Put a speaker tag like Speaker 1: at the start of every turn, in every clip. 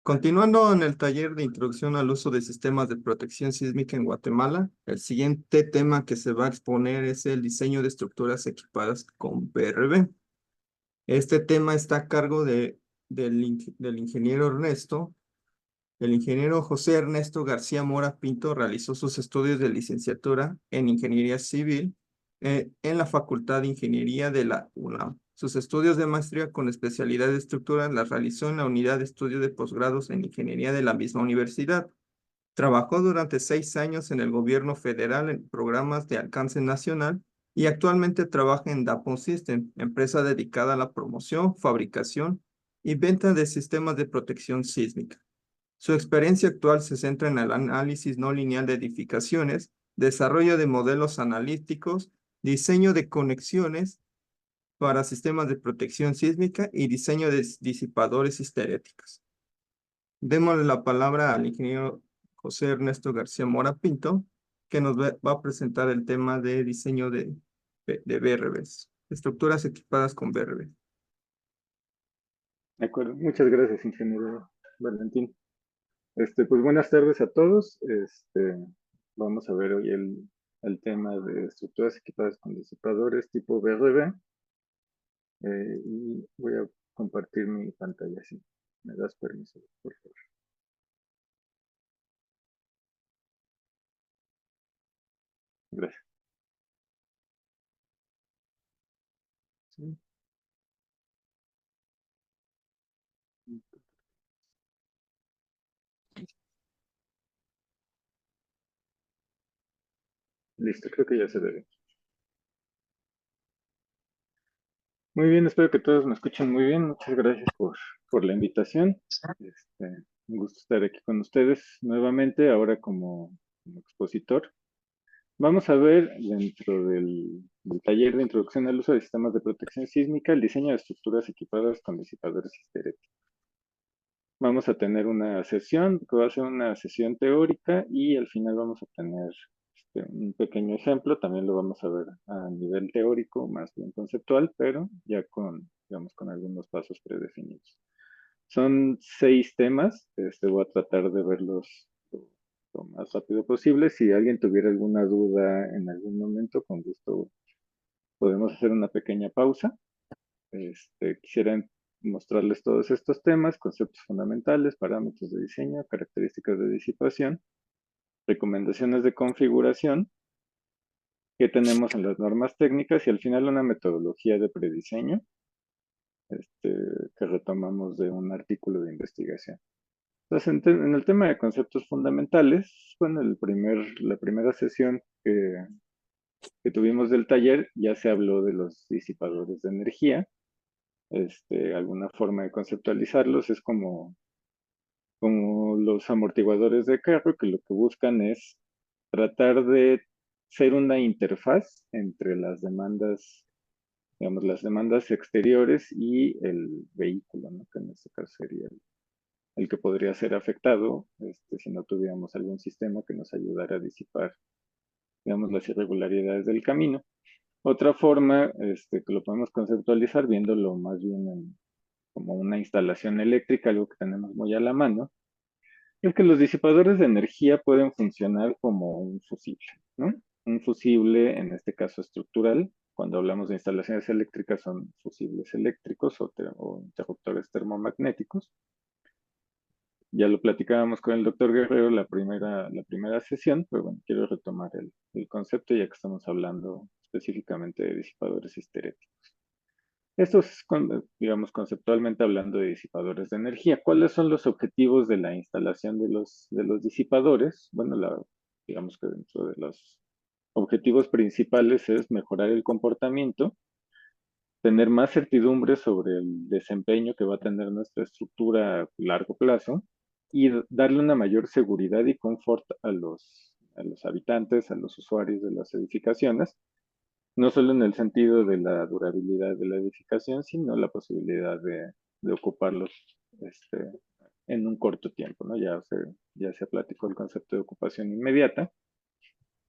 Speaker 1: Continuando en el taller de introducción al uso de sistemas de protección sísmica en Guatemala, el siguiente tema que se va a exponer es el diseño de estructuras equipadas con PRB. Este tema está a cargo del ingeniero Ernesto. El ingeniero José Ernesto García Mora Pinto realizó sus estudios de licenciatura en Ingeniería Civil en la Facultad de Ingeniería de la UNAM. Sus estudios de maestría con especialidad de estructura las realizó en la unidad de estudio de posgrados en Ingeniería de la misma universidad. Trabajó durante 6 años en el gobierno federal en programas de alcance nacional y actualmente trabaja en Dapon System, empresa dedicada a la promoción, fabricación y venta de sistemas de protección sísmica. Su experiencia actual se centra en el análisis no lineal de edificaciones, desarrollo de modelos analíticos, diseño de conexiones para sistemas de protección sísmica y diseño de disipadores histeréticos. Démosle la palabra al ingeniero José Ernesto García Mora Pinto, que nos va a presentar el tema de diseño de BRBs, estructuras equipadas con BRB.
Speaker 2: De acuerdo, muchas gracias, ingeniero Valentín. Pues buenas tardes a todos. Vamos a ver hoy el tema de estructuras equipadas con disipadores tipo BRB. Y voy a compartir mi pantalla, si me das permiso, por favor. Gracias. Sí. Listo, creo que ya se debe. Muy bien, espero que todos me escuchen muy bien. Muchas gracias por la invitación. Un gusto estar aquí con ustedes nuevamente, ahora como expositor. Vamos a ver dentro del taller de introducción al uso de sistemas de protección sísmica el diseño de estructuras equipadas con disipadores histeréticos. Vamos a tener una sesión que va a ser una sesión teórica y al final vamos a tener un pequeño ejemplo. También lo vamos a ver a nivel teórico, más bien conceptual, pero ya digamos, con algunos pasos predefinidos. Son 6 temas. Voy a tratar de verlos lo más rápido posible. Si alguien tuviera alguna duda en algún momento, con gusto podemos hacer una pequeña pausa. Quisiera mostrarles todos estos temas: conceptos fundamentales, parámetros de diseño, características de disipación, recomendaciones de configuración que tenemos en las normas técnicas y al final una metodología de prediseño que retomamos de un artículo de investigación. Entonces, en el tema de conceptos fundamentales, bueno, la primera sesión que tuvimos del taller ya se habló de los disipadores de energía. Alguna forma de conceptualizarlos es como los amortiguadores de carro, que lo que buscan es tratar de ser una interfaz entre las demandas, digamos, las demandas exteriores y el vehículo, ¿no? Que en este caso sería el que podría ser afectado si no tuviéramos algún sistema que nos ayudara a disipar, digamos, las irregularidades del camino. Otra forma que lo podemos conceptualizar viéndolo más bien como una instalación eléctrica, algo que tenemos muy a la mano, es que los disipadores de energía pueden funcionar como un fusible, ¿no? Un fusible, en este caso estructural. Cuando hablamos de instalaciones eléctricas son fusibles eléctricos o interruptores termomagnéticos. Ya lo platicábamos con el doctor Guerrero la primera sesión, pero bueno, quiero retomar el concepto ya que estamos hablando específicamente de disipadores histeréticos. Esto es, digamos, conceptualmente hablando de disipadores de energía. ¿Cuáles son los objetivos de la instalación de los disipadores? Bueno, digamos que dentro de los objetivos principales es mejorar el comportamiento, tener más certidumbre sobre el desempeño que va a tener nuestra estructura a largo plazo y darle una mayor seguridad y confort a los habitantes, a los usuarios de las edificaciones, no solo en el sentido de la durabilidad de la edificación, sino la posibilidad de ocuparlos en un corto tiempo, ¿no? Ya se platicó el concepto de ocupación inmediata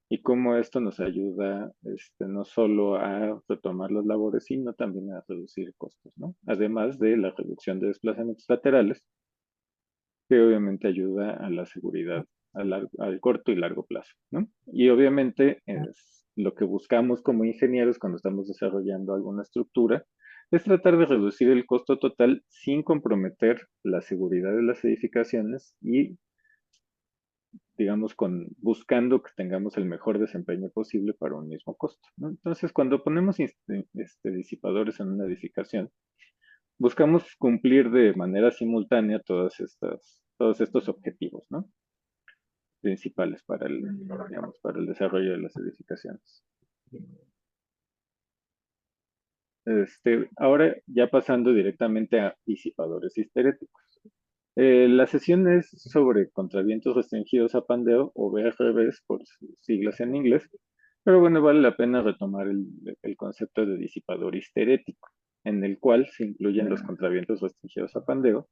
Speaker 2: y cómo esto nos ayuda no solo a retomar las labores, sino también a reducir costos, ¿no? Además de la reducción de desplazamientos laterales, que obviamente ayuda a la seguridad al corto y largo plazo, ¿no? Y obviamente es lo que buscamos como ingenieros cuando estamos desarrollando alguna estructura, es tratar de reducir el costo total sin comprometer la seguridad de las edificaciones y, digamos, buscando que tengamos el mejor desempeño posible para un mismo costo, ¿no? Entonces, cuando ponemos disipadores en una edificación, buscamos cumplir de manera simultánea todos estos objetivos, ¿no? Principales digamos, para el desarrollo de las edificaciones. Ahora ya pasando directamente a disipadores histeréticos. La sesión es sobre contravientos restringidos a pandeo o VRVs por sus siglas en inglés, pero bueno, vale la pena retomar el concepto de disipador histerético, en el cual se incluyen los contravientos restringidos a pandeo.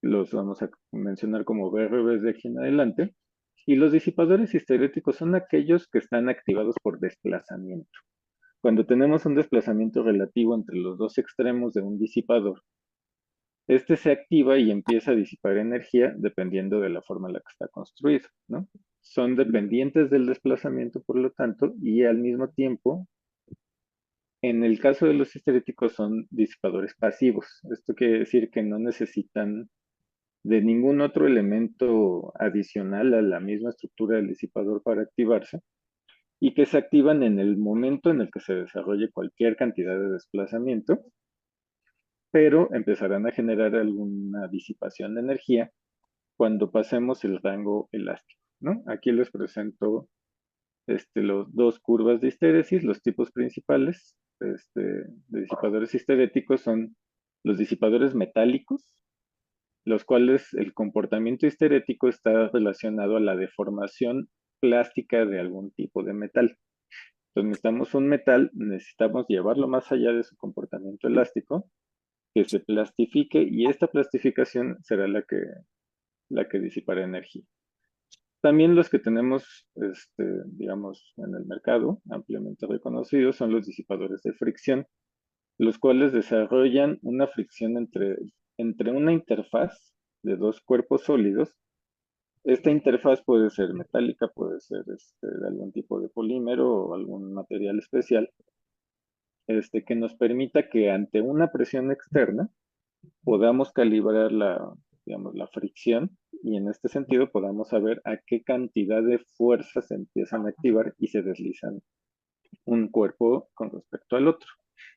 Speaker 2: Los vamos a mencionar como VRVs de aquí en adelante. Y los disipadores histeréticos son aquellos que están activados por desplazamiento. Cuando tenemos un desplazamiento relativo entre los dos extremos de un disipador, este se activa y empieza a disipar energía dependiendo de la forma en la que está construido, ¿no? Son dependientes del desplazamiento, por lo tanto, y al mismo tiempo, en el caso de los histeréticos, son disipadores pasivos. Esto quiere decir que no necesitan de ningún otro elemento adicional a la misma estructura del disipador para activarse y que se activan en el momento en el que se desarrolle cualquier cantidad de desplazamiento, pero empezarán a generar alguna disipación de energía cuando pasemos el rango elástico, ¿no? Aquí les presento los dos curvas de histéresis, los tipos principales de disipadores histeréticos son los disipadores metálicos, los cuales el comportamiento histerético está relacionado a la deformación plástica de algún tipo de metal. Entonces necesitamos un metal, necesitamos llevarlo más allá de su comportamiento elástico, que se plastifique y esta plastificación será la que disipará energía. También los que tenemos, digamos, en el mercado, ampliamente reconocidos, son los disipadores de fricción, los cuales desarrollan una fricción entre una interfaz de dos cuerpos sólidos. Esta interfaz puede ser metálica, puede ser de algún tipo de polímero o algún material especial, que nos permita que ante una presión externa podamos calibrar digamos, la fricción y en este sentido podamos saber a qué cantidad de fuerzas se empiezan a activar y se deslizan un cuerpo con respecto al otro.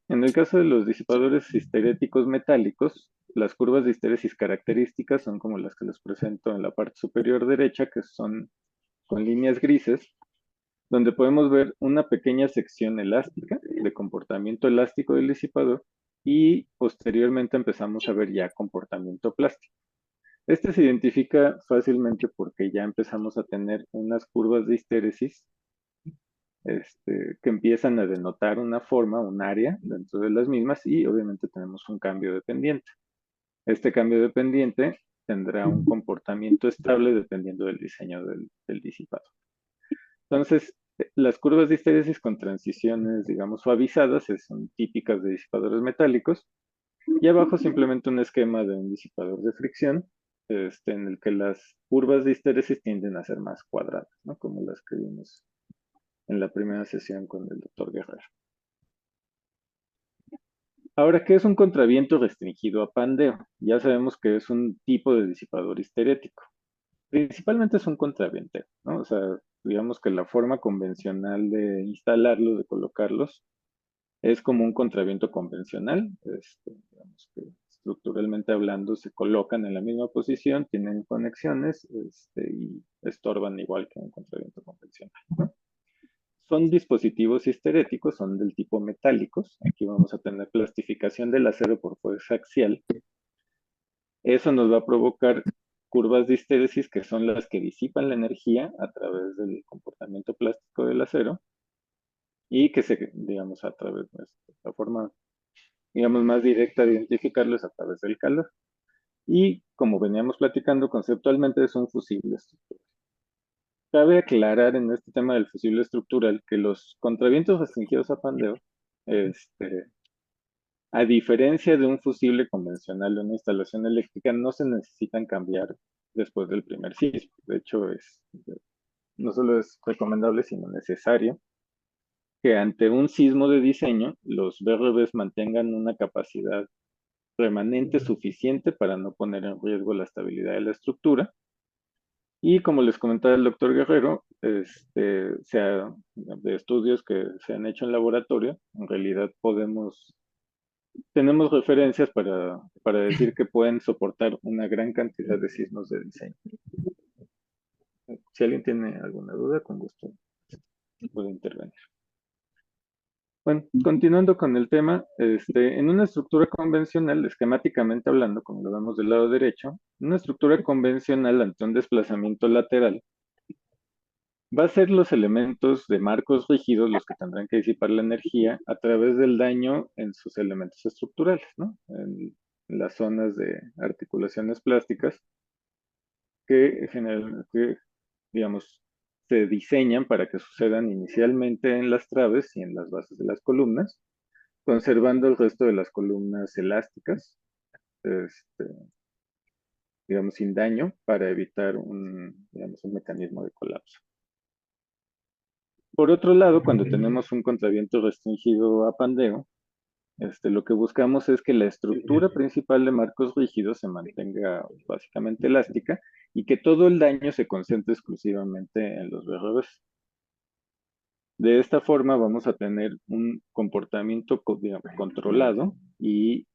Speaker 2: En el caso de los disipadores histeréticos metálicos, las curvas de histéresis características son como las que les presento en la parte superior derecha, que son con líneas grises, donde podemos ver una pequeña sección elástica de comportamiento elástico del disipador y posteriormente empezamos a ver ya comportamiento plástico. Este se identifica fácilmente porque ya empezamos a tener unas curvas de histéresis que empiezan a denotar una forma, un área dentro de las mismas y obviamente tenemos un cambio de pendiente. Este cambio de pendiente tendrá un comportamiento estable dependiendo del diseño del disipado. Entonces, las curvas de histéresis con transiciones, digamos, suavizadas son típicas de disipadores metálicos. Y abajo simplemente un esquema de un disipador de fricción, en el que las curvas de histéresis tienden a ser más cuadradas, ¿no? Como las que vimos en la primera sesión con el doctor Guerrero. Ahora, ¿qué es un contraviento restringido a pandeo? Ya sabemos que es un tipo de disipador histerético. Principalmente es un contraviento, ¿no? O sea, digamos que la forma convencional de instalarlos, de colocarlos, es como un contraviento convencional, digamos que estructuralmente hablando se colocan en la misma posición, tienen conexiones y estorban igual que un contraviento convencional, ¿no? Son dispositivos histeréticos, son del tipo metálicos. Aquí vamos a tener plastificación del acero por fuerza axial. Eso nos va a provocar curvas de histéresis que son las que disipan la energía a través del comportamiento plástico del acero y que digamos, a través de la forma, digamos, más directa de identificarlo es a través del calor. Y como veníamos platicando conceptualmente es un fusible estructural. Cabe aclarar en este tema del fusible estructural que los contravientos restringidos a pandeo, A diferencia de un fusible convencional de una instalación eléctrica, no se necesitan cambiar después del primer sismo. De hecho, no solo es recomendable, sino necesario que ante un sismo de diseño, los BRBs mantengan una capacidad remanente suficiente para no poner en riesgo la estabilidad de la estructura. Y como les comentaba el doctor Guerrero, de estudios que se han hecho en laboratorio, en realidad tenemos referencias para decir que pueden soportar una gran cantidad de sismos de diseño. Si alguien tiene alguna duda, con gusto puede intervenir. Bueno, continuando con el tema, en una estructura convencional, esquemáticamente hablando, como lo vemos del lado derecho, una estructura convencional ante un desplazamiento lateral va a ser los elementos de marcos rígidos los que tendrán que disipar la energía a través del daño en sus elementos estructurales, ¿no? En las zonas de articulaciones plásticas que, digamos, se diseñan para que sucedan inicialmente en las traves y en las bases de las columnas, conservando el resto de las columnas elásticas, este, digamos, sin daño, para evitar digamos, un mecanismo de colapso. Por otro lado, cuando tenemos un contraviento restringido a pandeo, lo que buscamos es que la estructura principal de marcos rígidos se mantenga básicamente elástica y que todo el daño se concentre exclusivamente en los BRBs. De esta forma vamos a tener un comportamiento digamos, controlado y,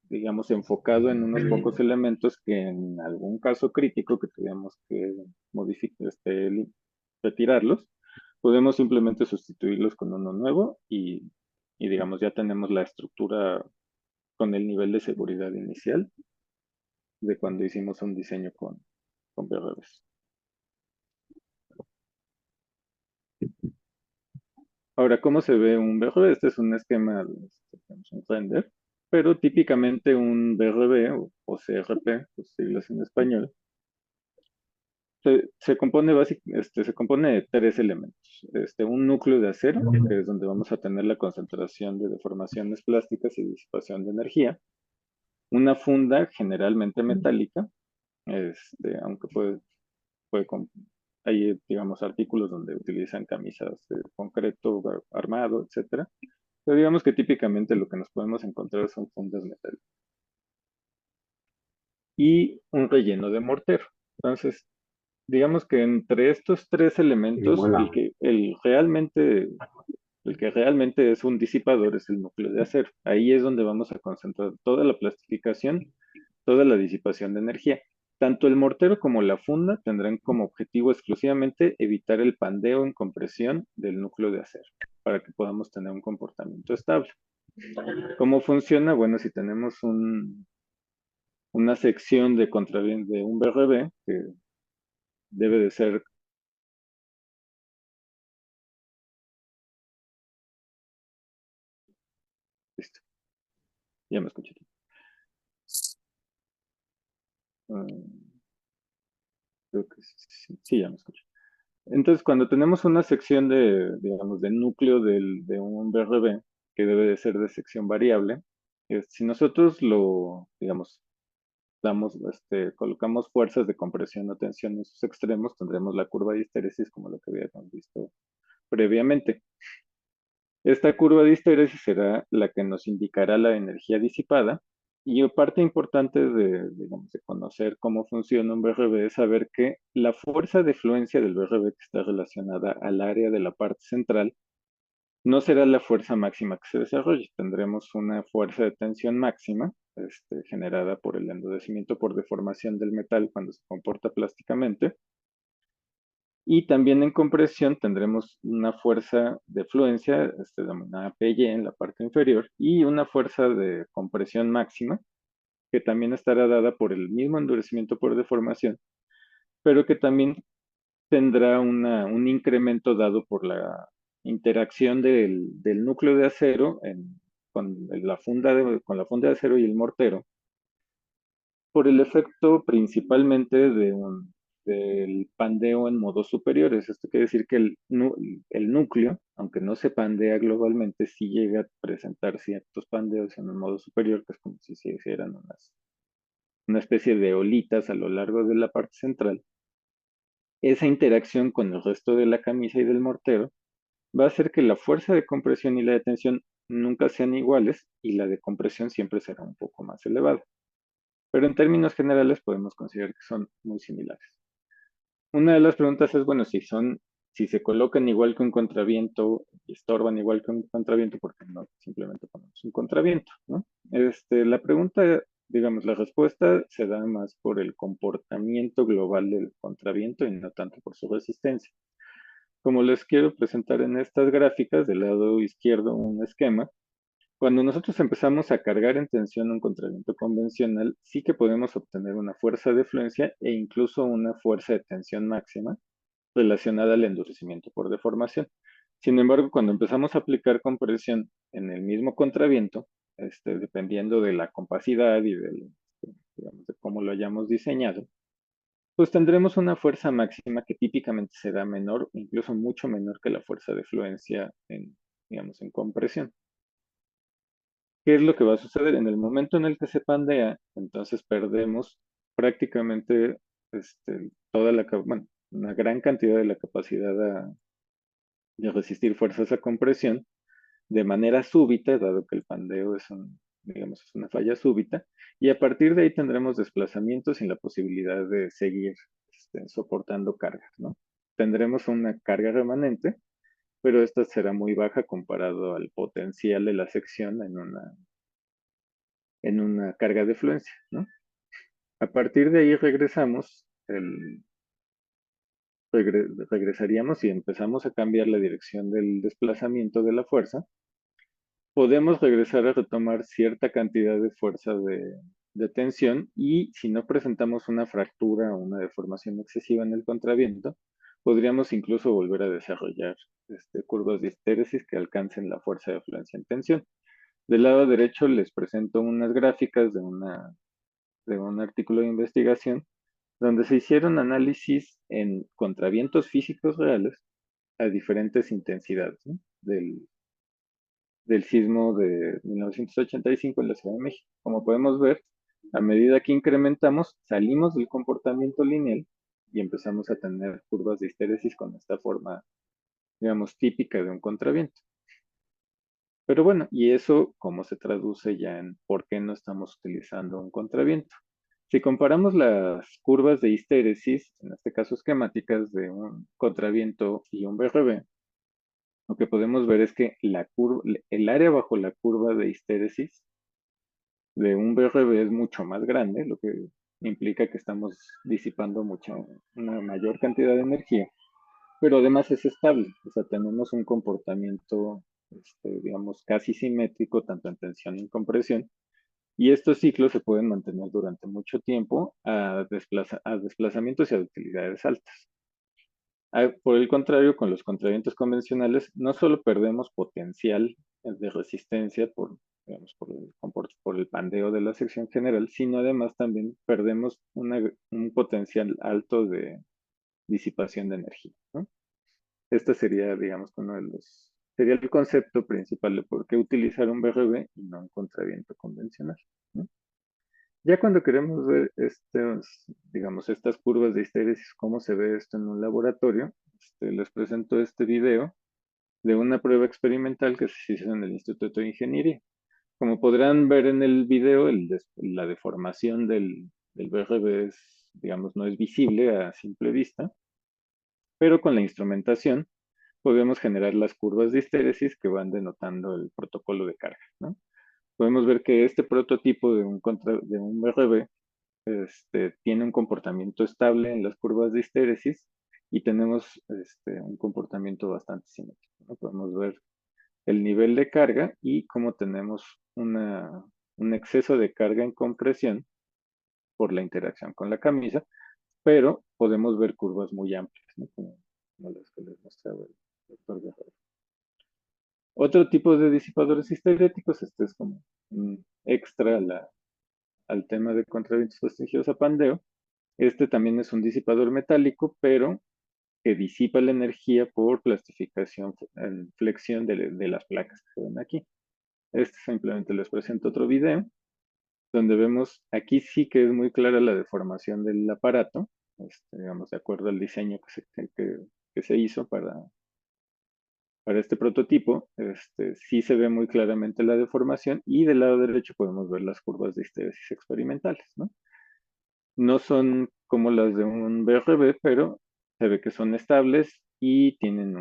Speaker 2: digamos, enfocado en unos pocos elementos que en algún caso crítico que tuviéramos que modificar, retirarlos, podemos simplemente sustituirlos con uno nuevo y, digamos, ya tenemos la estructura con el nivel de seguridad inicial de cuando hicimos un diseño con BRBs. Ahora, ¿cómo se ve un BRB? Este es un esquema, tenemos un render, pero típicamente un BRB o CRP, sus siglas en español, se compone de tres elementos. Un núcleo de acero, que es donde vamos a tener la concentración de deformaciones plásticas y disipación de energía. Una funda generalmente metálica, aunque hay, digamos, artículos donde utilizan camisas de concreto armado, etcétera. Pero digamos que típicamente lo que nos podemos encontrar son fundas metálicas. Y un relleno de mortero. Entonces, digamos que entre estos tres elementos, el que realmente es un disipador es el núcleo de acero. Ahí es donde vamos a concentrar toda la plastificación, toda la disipación de energía. Tanto el mortero como la funda tendrán como objetivo exclusivamente evitar el pandeo en compresión del núcleo de acero, para que podamos tener un comportamiento estable. ¿Cómo funciona? Bueno, si tenemos una sección de un BRB, que debe de ser. Listo, ya me escuché. Creo que sí, ya me escucho. Entonces, cuando tenemos una sección digamos, de núcleo de un BRB, que debe de ser de sección variable, si nosotros digamos, colocamos fuerzas de compresión o tensión en sus extremos, tendremos la curva de histéresis como lo que habíamos visto previamente. Esta curva de histéresis será la que nos indicará la energía disipada. Y parte importante digamos, de conocer cómo funciona un BRB es saber que la fuerza de fluencia del BRB que está relacionada al área de la parte central no será la fuerza máxima que se desarrolle. Tendremos una fuerza de tensión máxima generada por el endurecimiento por deformación del metal cuando se comporta plásticamente. Y también en compresión tendremos una fuerza de fluencia, denominada PY en la parte inferior, y una fuerza de compresión máxima, que también estará dada por el mismo endurecimiento por deformación, pero que también tendrá un incremento dado por la interacción del núcleo de acero con la funda de acero y el mortero, por el efecto principalmente del pandeo en modos superiores. Esto quiere decir que el núcleo, aunque no se pandea globalmente, sí llega a presentar ciertos pandeos en un modo superior, que es como si se hicieran una especie de olitas a lo largo de la parte central. Esa interacción con el resto de la camisa y del mortero va a hacer que la fuerza de compresión y la de tensión nunca sean iguales y la de compresión siempre será un poco más elevada. Pero en términos generales podemos considerar que son muy similares. Una de las preguntas es, bueno, si se colocan igual que un contraviento y estorban igual que un contraviento, ¿por qué no simplemente ponemos un contraviento, ¿no? La pregunta, digamos, la respuesta se da más por el comportamiento global del contraviento y no tanto por su resistencia. Como les quiero presentar en estas gráficas, del lado izquierdo un esquema. Cuando nosotros empezamos a cargar en tensión un contraviento convencional, sí que podemos obtener una fuerza de fluencia e incluso una fuerza de tensión máxima relacionada al endurecimiento por deformación. Sin embargo, cuando empezamos a aplicar compresión en el mismo contraviento, dependiendo de la compacidad y digamos, de cómo lo hayamos diseñado, pues tendremos una fuerza máxima que típicamente será menor, incluso mucho menor que la fuerza de fluencia digamos, en compresión. ¿Qué es lo que va a suceder? En el momento en el que se pandea, entonces perdemos prácticamente bueno, una gran cantidad de la capacidad de resistir fuerzas a compresión de manera súbita, dado que el pandeo digamos, es una falla súbita, y a partir de ahí tendremos desplazamientos sin la posibilidad de seguir soportando cargas, ¿no? Tendremos una carga remanente, pero esta será muy baja comparado al potencial de la sección en una carga de fluencia, ¿no? A partir de ahí regresaríamos y empezamos a cambiar la dirección del desplazamiento de la fuerza. Podemos regresar a retomar cierta cantidad de fuerza de tensión y si no presentamos una fractura o una deformación excesiva en el contraviento, podríamos incluso volver a desarrollar curvas de histéresis que alcancen la fuerza de fluencia en tensión. Del lado derecho les presento unas gráficas de un artículo de investigación donde se hicieron análisis en contravientos físicos reales a diferentes intensidades, ¿no? del sismo de 1985 en la Ciudad de México. Como podemos ver, a medida que incrementamos, salimos del comportamiento lineal y empezamos a tener curvas de histéresis con esta forma, digamos, típica de un contraviento. Pero bueno, ¿y eso cómo se traduce ya en por qué no estamos utilizando un contraviento? Si comparamos las curvas de histéresis, en este caso esquemáticas de un contraviento y un BRB, lo que podemos ver es que el área bajo la curva de histéresis de un BRB es mucho más grande, lo que implica que estamos disipando una mayor cantidad de energía, pero además es estable, o sea, tenemos un comportamiento, digamos, casi simétrico, tanto en tensión y en compresión, y estos ciclos se pueden mantener durante mucho tiempo a desplazamientos y a utilidades altas. Por el contrario, con los contravientos convencionales, no solo perdemos potencial de resistencia digamos, por el pandeo de la sección general, sino además también perdemos un potencial alto de disipación de energía, ¿no? Este sería, digamos, sería el concepto principal de por qué utilizar un BRB y no un contraviento convencional, ¿no? Ya cuando queremos ver digamos, estas curvas de histéresis, cómo se ve esto en un laboratorio, les presento este video de una prueba experimental que se hizo en el Instituto de Ingeniería. Como podrán ver en el video, la deformación del BRB digamos, no es visible a simple vista, pero con la instrumentación podemos generar las curvas de histéresis que van denotando el protocolo de carga, ¿no? Podemos ver que este prototipo de un BRB tiene un comportamiento estable en las curvas de histéresis y tenemos un comportamiento bastante simétrico, ¿no? Podemos ver el nivel de carga y cómo tenemos un exceso de carga en compresión por la interacción con la camisa, pero podemos ver curvas muy amplias, ¿no? Como las que les mostraba el doctor Guerrero. Otro tipo de disipadores histeréticos, este es como un extra al tema de contravientos restringidos a pandeo, Este también es un disipador metálico, pero que disipa la energía por plastificación, flexión de las placas que se ven aquí. Este simplemente les presento otro video, donde vemos, aquí sí que es muy clara la deformación del aparato, digamos, de acuerdo al diseño que se hizo para este prototipo, sí se ve muy claramente la deformación y del lado derecho podemos ver las curvas de histeresis experimentales, ¿no? No son como las de un BRB, pero se ve que son estables y tienen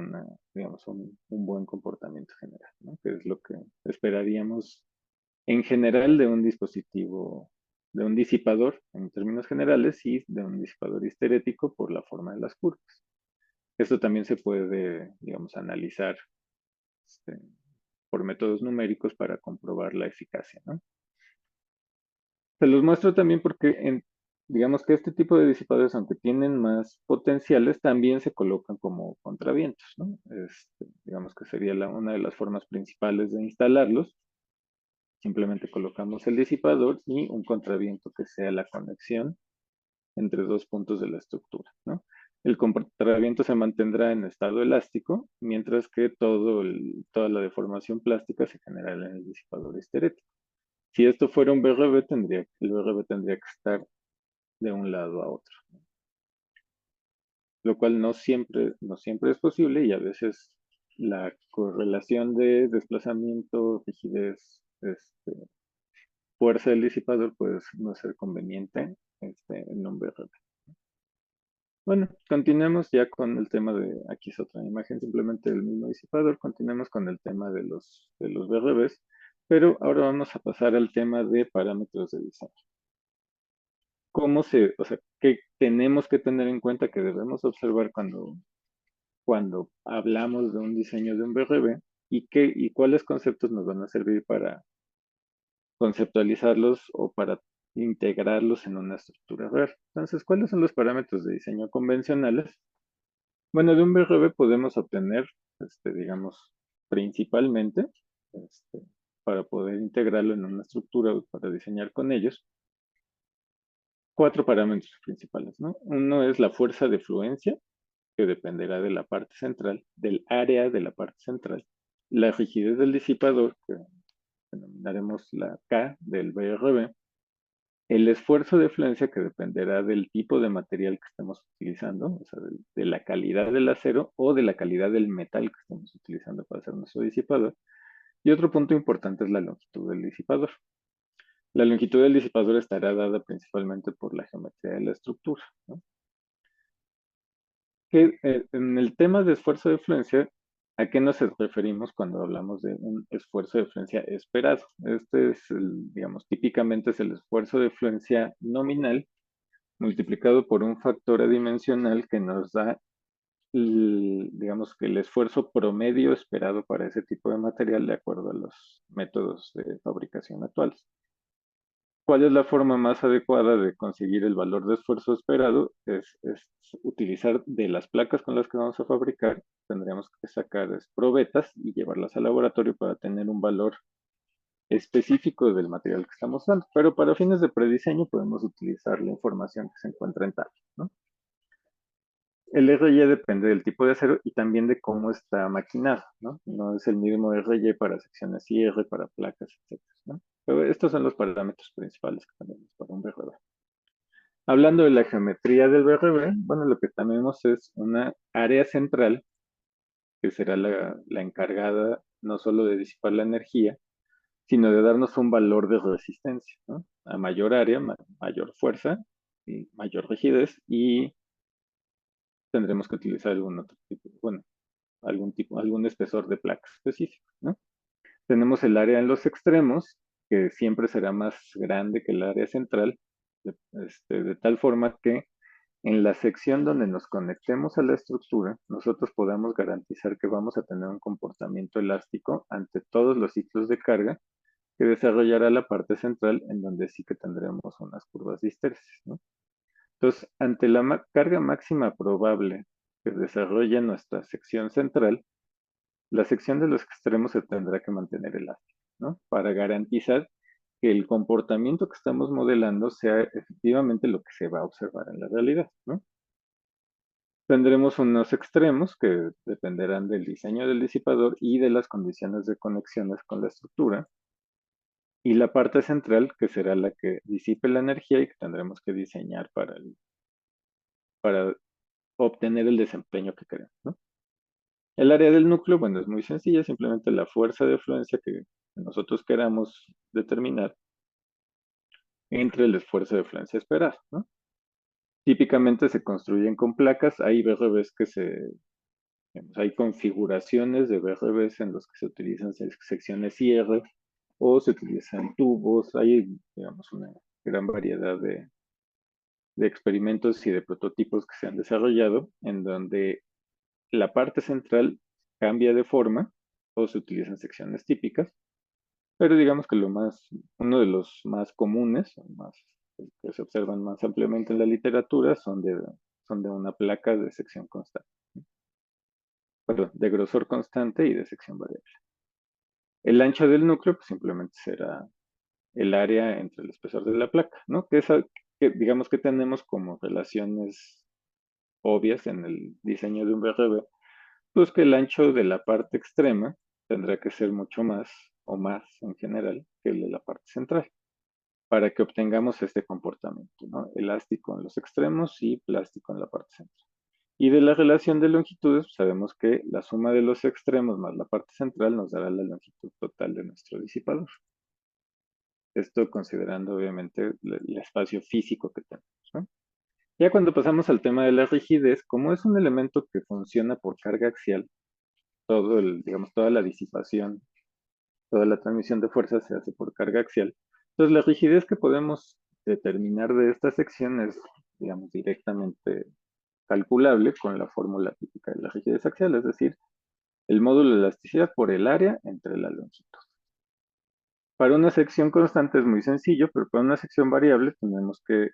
Speaker 2: digamos, un buen comportamiento general, ¿no? Que es lo que esperaríamos en general de un dispositivo, de un disipador en términos generales y de un disipador histerético por la forma de las curvas. Esto también se puede, digamos, analizar este, por métodos numéricos para comprobar la eficacia, ¿no? Se los muestro también porque digamos que este tipo de disipadores, aunque tienen más potenciales, también se colocan como contravientos, ¿no? Digamos que sería una de las formas principales de instalarlos. Simplemente colocamos el disipador y un contraviento que sea la conexión entre dos puntos de la estructura, ¿no? El contraviento se mantendrá en estado elástico, mientras que toda la deformación plástica se generará en el disipador histerético. Si esto fuera un BRB, el BRB tendría que estar de un lado a otro, ¿no? Lo cual no siempre es posible y a veces la correlación de desplazamiento, rigidez, fuerza del disipador puede no ser conveniente en un BRB. Bueno, continuemos ya con el tema aquí es otra imagen simplemente del mismo disipador, continuemos con el tema de los BRBs, pero ahora vamos a pasar al tema de parámetros de diseño. O sea, qué tenemos que tener en cuenta que debemos observar cuando hablamos de un diseño de un BRB y cuáles conceptos nos van a servir para conceptualizarlos o para integrarlos en una estructura real? Entonces, ¿cuáles son los parámetros de diseño convencionales? Bueno, de un BRB podemos obtener, digamos, principalmente, este, para poder integrarlo en una estructura o para diseñar con ellos, 4 parámetros principales, ¿no? Uno es la fuerza de fluencia, que dependerá de la parte central, del área de la parte central, la rigidez del disipador, que denominaremos la K del BRB, el esfuerzo de fluencia, que dependerá del tipo de material que estemos utilizando, o sea, de la calidad del acero o de la calidad del metal que estemos utilizando para hacer nuestro disipador. Y otro punto importante es la longitud del disipador. La longitud del disipador estará dada principalmente por la geometría de la estructura, ¿no? En el tema de esfuerzo de fluencia, ¿a qué nos referimos cuando hablamos de un esfuerzo de fluencia esperado? Digamos, típicamente es el esfuerzo de fluencia nominal multiplicado por un factor adimensional que nos da, digamos, que el esfuerzo promedio esperado para ese tipo de material de acuerdo a los métodos de fabricación actuales. ¿Cuál es la forma más adecuada de conseguir el valor de esfuerzo esperado? Es utilizar de las placas con las que vamos a fabricar, tendríamos que sacar probetas y llevarlas al laboratorio para tener un valor específico del material que estamos usando. Pero para fines de prediseño podemos utilizar la información que se encuentra en tabla, ¿no? El RY depende del tipo de acero y también de cómo está maquinado, ¿no? No es el mismo RY para secciones IR, para placas, etcétera, ¿no? Pero estos son los parámetros principales que tenemos para un BRB. Hablando de la geometría del BRB, bueno, lo que tenemos es una área central que será la encargada no solo de disipar la energía, sino de darnos un valor de resistencia, ¿no? A mayor área, mayor fuerza y mayor rigidez, y tendremos que utilizar algún otro tipo, bueno, algún espesor de placa específico, ¿no? Tenemos el área en los extremos, que siempre será más grande que el área central, de tal forma que en la sección donde nos conectemos a la estructura, nosotros podamos garantizar que vamos a tener un comportamiento elástico ante todos los ciclos de carga que desarrollará la parte central, en donde sí que tendremos unas curvas de histéresis, ¿no? Entonces, ante la carga máxima probable que desarrolle nuestra sección central, la sección de los extremos se tendrá que mantener elástica, ¿no? Para garantizar que el comportamiento que estamos modelando sea efectivamente lo que se va a observar en la realidad, ¿no? Tendremos unos extremos que dependerán del diseño del disipador y de las condiciones de conexiones con la estructura, y la parte central, que será la que disipe la energía y que tendremos que diseñar para obtener el desempeño que queremos, ¿no? El área del núcleo, bueno, es muy sencilla, simplemente la fuerza de fluencia que nosotros queramos determinar entre el esfuerzo de fluencia esperado, ¿no? Típicamente se construyen con placas, hay BRBs digamos, hay configuraciones de BRBs en los que se utilizan secciones IR o se utilizan tubos, hay, digamos, una gran variedad de experimentos y de prototipos que se han desarrollado en donde la parte central cambia de forma o se utilizan secciones típicas, pero digamos que uno de los más comunes, o más, que se observan más ampliamente en la literatura, son de una placa de sección constante, perdón, de grosor constante y de sección variable. El ancho del núcleo pues, simplemente será el área entre el espesor de la placa, ¿no? Que digamos que tenemos como relaciones obvias en el diseño de un BRB, pues que el ancho de la parte extrema tendrá que ser mucho más o más en general que el de la parte central para que obtengamos este comportamiento, ¿no? Elástico en los extremos y plástico en la parte central. Y de la relación de longitudes, sabemos que la suma de los extremos más la parte central nos dará la longitud total de nuestro disipador. Esto considerando obviamente el espacio físico que tenemos, ¿no? Ya cuando pasamos al tema de la rigidez, como es un elemento que funciona por carga axial, digamos, toda la disipación, toda la transmisión de fuerza se hace por carga axial. Entonces, la rigidez que podemos determinar de esta sección es, digamos, directamente calculable con la fórmula típica de la rigidez axial, es decir, el módulo de elasticidad por el área entre la longitud. Para una sección constante es muy sencillo, pero para una sección variable tenemos que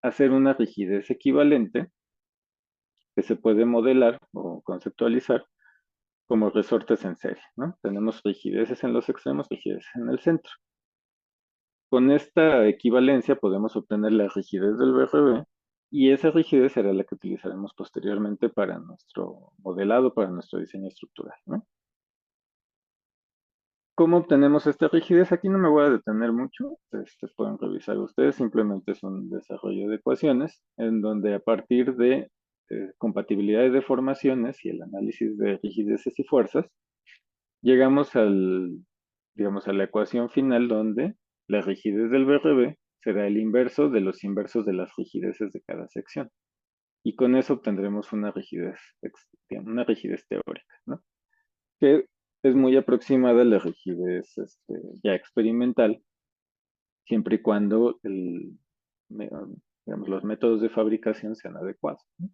Speaker 2: hacer una rigidez equivalente que se puede modelar o conceptualizar como resortes en serie, ¿no? Tenemos rigideces en los extremos, rigideces en el centro. Con esta equivalencia podemos obtener la rigidez del BRB y esa rigidez será la que utilizaremos posteriormente para nuestro modelado, para nuestro diseño estructural, ¿no? ¿Cómo obtenemos esta rigidez? Aquí no me voy a detener mucho, pueden revisar ustedes, simplemente es un desarrollo de ecuaciones en donde a partir de compatibilidad de deformaciones y el análisis de rigideces y fuerzas, llegamos digamos, a la ecuación final donde la rigidez del BRB será el inverso de los inversos de las rigideces de cada sección. Y con eso obtendremos digamos, una rigidez teórica, ¿no? Que es muy aproximada a la rigidez ya experimental, siempre y cuando digamos, los métodos de fabricación sean adecuados, ¿no?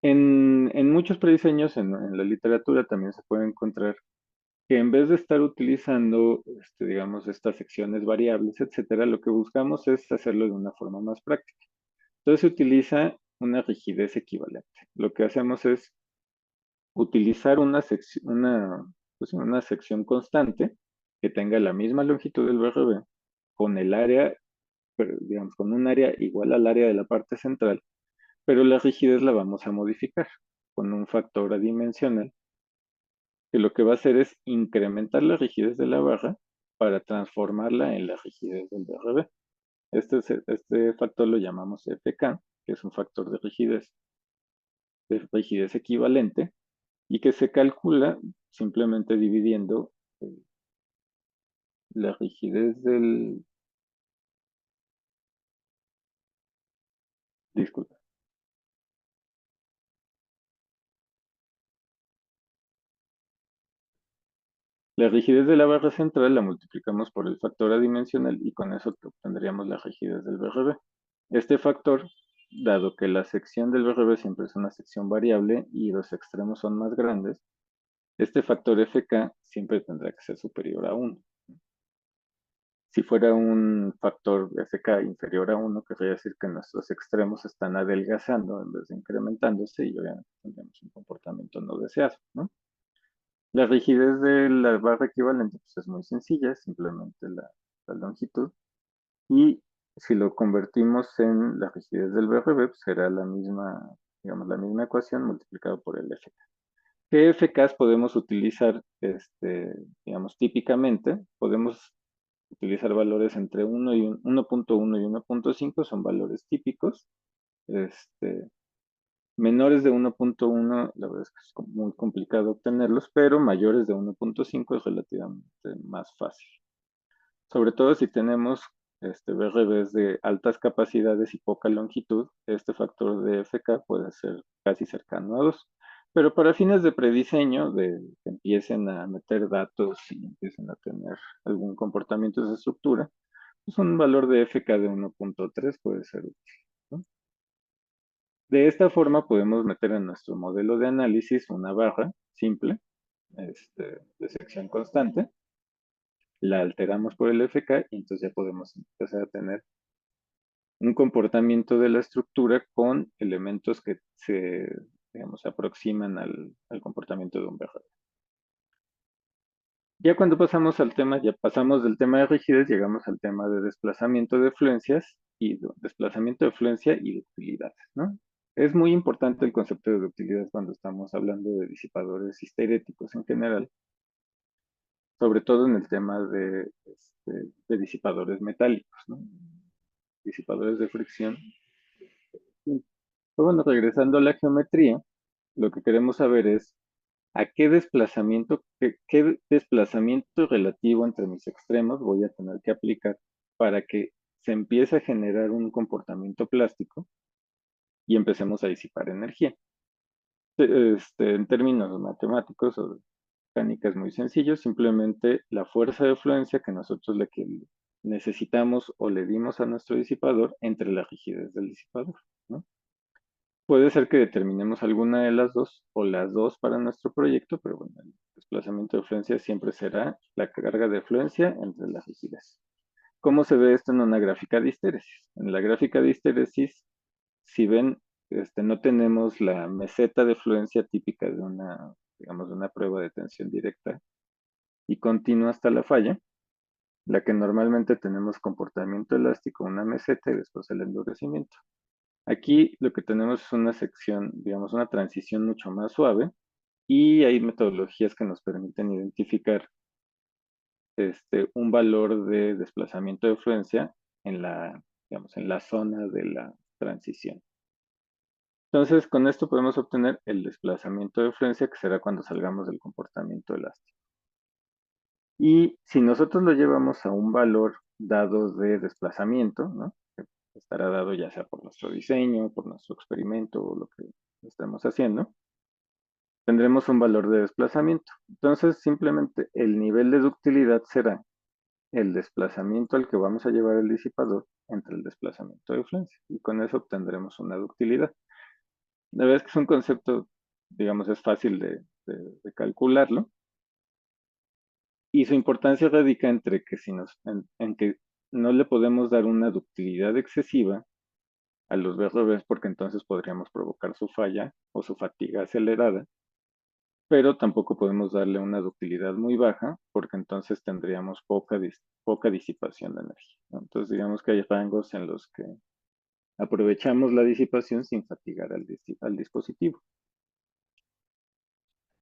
Speaker 2: En muchos prediseños, en la literatura también se puede encontrar que en vez de estar utilizando, digamos, estas secciones variables, etcétera, lo que buscamos es hacerlo de una forma más práctica. Entonces se utiliza una rigidez equivalente. Lo que hacemos es utilizar pues, una sección constante que tenga la misma longitud del BRB con el área, digamos, con un área igual al área de la parte central, pero la rigidez la vamos a modificar con un factor adimensional que lo que va a hacer es incrementar la rigidez de la barra para transformarla en la rigidez del BRB. Este factor lo llamamos FK, que es un factor de rigidez equivalente, y que se calcula simplemente dividiendo eh, la rigidez disculpa, la rigidez de la barra central la multiplicamos por el factor adimensional y con eso obtendríamos la rigidez del BRB. Este factor, dado que la sección del BRB siempre es una sección variable y los extremos son más grandes, este factor FK siempre tendrá que ser superior a 1. Si fuera un factor FK inferior a 1, querría decir que nuestros extremos están adelgazando en vez de incrementándose y obviamente tendremos un comportamiento no deseado, ¿no? La rigidez de la barra equivalente pues, es muy sencilla, simplemente la longitud. Y si lo convertimos en la rigidez del BRB, pues será la misma, digamos, la misma ecuación multiplicado por el FK. ¿Qué FKs podemos utilizar, digamos, típicamente? Podemos utilizar valores entre 1.1 y 1.5, son valores típicos. Menores de 1.1, la verdad es que es muy complicado obtenerlos, pero mayores de 1.5 es relativamente más fácil. Sobre todo si tenemos BRBs de altas capacidades y poca longitud, este factor de FK puede ser casi cercano a 2. Pero para fines de prediseño, de que empiecen a meter datos y empiecen a tener algún comportamiento de esa estructura, pues un valor de FK de 1.3 puede ser útil, ¿no? De esta forma podemos meter en nuestro modelo de análisis una barra simple, de sección constante, la alteramos por el FK y entonces ya podemos empezar a tener un comportamiento de la estructura con elementos que digamos, se aproximan al comportamiento de un BRB. Ya cuando pasamos al tema, ya pasamos del tema de rigidez, llegamos al tema de desplazamiento de fluencias y desplazamiento de fluencia y ductilidad, ¿no? Es muy importante el concepto de ductilidad cuando estamos hablando de disipadores histeréticos en general, sobre todo en el tema de disipadores metálicos, ¿no? Disipadores de fricción. Pero bueno, regresando a la geometría, lo que queremos saber es a qué desplazamiento relativo entre mis extremos voy a tener que aplicar para que se empiece a generar un comportamiento plástico y empecemos a disipar energía. En términos matemáticos o mecánicas muy sencillos, simplemente la fuerza de fluencia que nosotros que necesitamos o le dimos a nuestro disipador entre la rigidez del disipador, ¿no? Puede ser que determinemos alguna de las dos o las dos para nuestro proyecto, pero bueno, el desplazamiento de fluencia siempre será la carga de fluencia entre las rigidez. ¿Cómo se ve esto en una gráfica de histéresis? En la gráfica de histéresis, si ven, no tenemos la meseta de fluencia típica de digamos, de una prueba de tensión directa y continua hasta la falla, la que normalmente tenemos comportamiento elástico, una meseta y después el endurecimiento. Aquí lo que tenemos es una sección, digamos, una transición mucho más suave y hay metodologías que nos permiten identificar un valor de desplazamiento de fluencia digamos, en la zona de la transición. Entonces, con esto podemos obtener el desplazamiento de fluencia, que será cuando salgamos del comportamiento elástico. Y si nosotros lo llevamos a un valor dado de desplazamiento, ¿no? Que estará dado ya sea por nuestro diseño, por nuestro experimento o lo que estemos haciendo, tendremos un valor de desplazamiento. Entonces, simplemente el nivel de ductilidad será el desplazamiento al que vamos a llevar el disipador entre el desplazamiento de fluencia. Y con eso obtendremos una ductilidad. La verdad es que es un concepto, digamos, es fácil de calcularlo. Y su importancia radica entre que en que no le podemos dar una ductilidad excesiva a los BRBs porque entonces podríamos provocar su falla o su fatiga acelerada, pero tampoco podemos darle una ductilidad muy baja porque entonces tendríamos poca disipación de energía, ¿no? Entonces digamos que hay rangos en los que aprovechamos la disipación sin fatigar al dispositivo.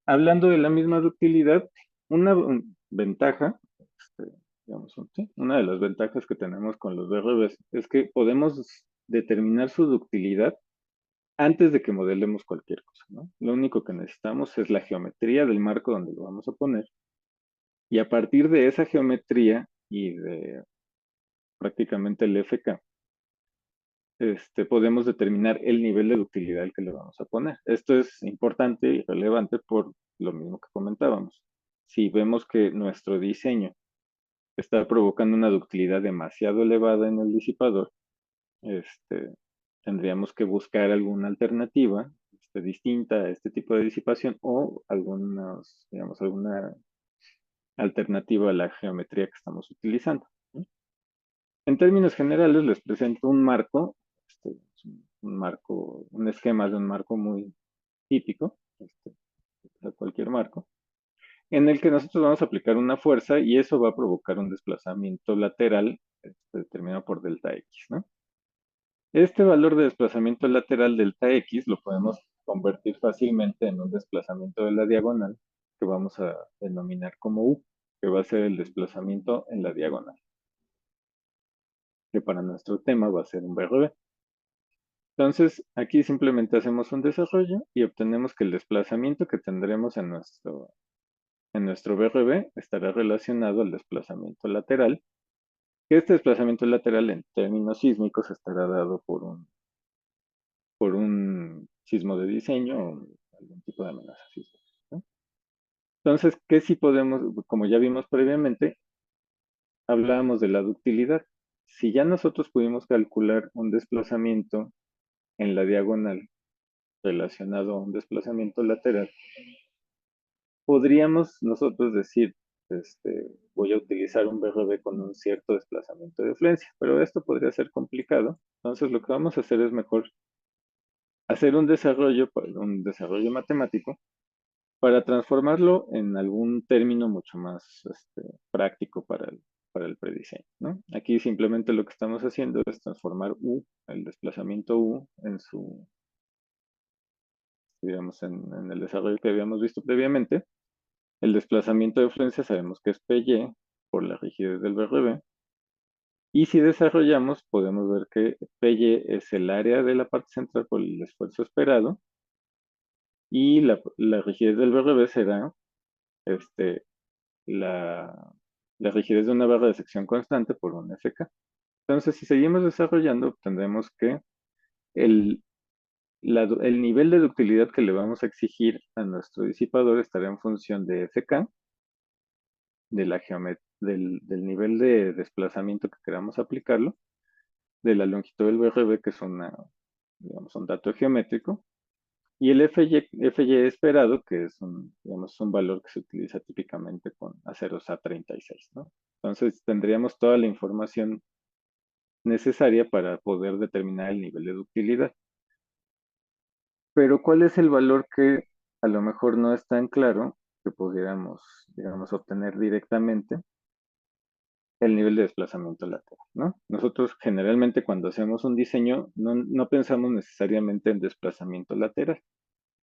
Speaker 2: Hablando de la misma ductilidad, una ventaja, digamos, ¿sí? Una de las ventajas que tenemos con los BRBs es que podemos determinar su ductilidad antes de que modelemos cualquier cosa, ¿no? Lo único que necesitamos es la geometría del marco donde lo vamos a poner y a partir de esa geometría y de prácticamente el FK, podemos determinar el nivel de ductilidad al que le vamos a poner. Esto es importante y relevante por lo mismo que comentábamos. Si vemos que nuestro diseño está provocando una ductilidad demasiado elevada en el disipador, tendríamos que buscar alguna alternativa distinta a este tipo de disipación o digamos, alguna alternativa a la geometría que estamos utilizando, ¿no? En términos generales, les presento un marco, un marco, un esquema de un marco muy típico, de cualquier marco. en el que nosotros vamos a aplicar una fuerza y eso va a provocar un desplazamiento lateral determinado por delta X, ¿no? Este valor de desplazamiento lateral delta X lo podemos convertir fácilmente en un desplazamiento de la diagonal que vamos a denominar como U, que va a ser el desplazamiento en la diagonal, que para nuestro tema va a ser un BRB. Entonces, aquí simplemente hacemos un desarrollo y obtenemos que el desplazamiento que tendremos en nuestro BRB estará relacionado al desplazamiento lateral, que este desplazamiento lateral en términos sísmicos estará dado por un sismo de diseño o algún tipo de amenaza sísmica, ¿no? Entonces, ¿qué sí podemos, como ya vimos previamente, hablábamos de la ductilidad? Si ya nosotros pudimos calcular un desplazamiento en la diagonal relacionado a un desplazamiento lateral, podríamos nosotros decir, voy a utilizar un BRB con un cierto desplazamiento de influencia, pero esto podría ser complicado. Entonces, lo que vamos a hacer es mejor hacer un desarrollo matemático para transformarlo en algún término mucho más práctico para el prediseño, ¿no? Aquí simplemente lo que estamos haciendo es transformar U, el desplazamiento U, digamos, en el desarrollo que habíamos visto previamente. El desplazamiento de influencia sabemos que es PY por la rigidez del BRB. Y si desarrollamos, podemos ver que PY es el área de la parte central por el esfuerzo esperado. Y la rigidez del BRB será este, la, la rigidez de una barra de sección constante por un FK. Entonces, si seguimos desarrollando, obtendremos que el, el nivel de ductilidad que le vamos a exigir a nuestro disipador estará en función de FK, de del nivel de desplazamiento que queramos aplicarlo, de la longitud del BRB, que es digamos, un dato geométrico, y el FY esperado, que es digamos, un valor que se utiliza típicamente con aceros A36, ¿no? Entonces tendríamos toda la información necesaria para poder determinar el nivel de ductilidad. Pero ¿cuál es el valor que a lo mejor no es tan claro que pudiéramos, digamos, obtener directamente? El nivel de desplazamiento lateral, ¿no? Nosotros generalmente cuando hacemos un diseño no pensamos necesariamente en desplazamiento lateral.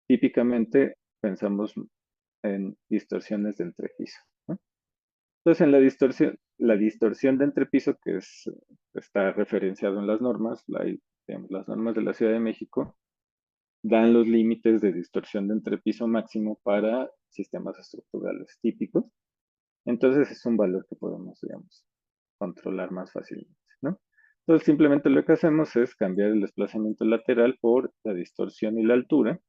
Speaker 2: Típicamente pensamos en distorsiones de entrepiso, ¿no? Entonces, en la distorsión de entrepiso, está referenciado en las normas, digamos, las normas de la Ciudad de México, dan los límites de distorsión de entrepiso máximo para sistemas estructurales típicos. Entonces, es un valor que podemos, digamos, controlar más fácilmente, ¿no? Entonces, simplemente lo que hacemos es cambiar el desplazamiento lateral por la distorsión y la altura.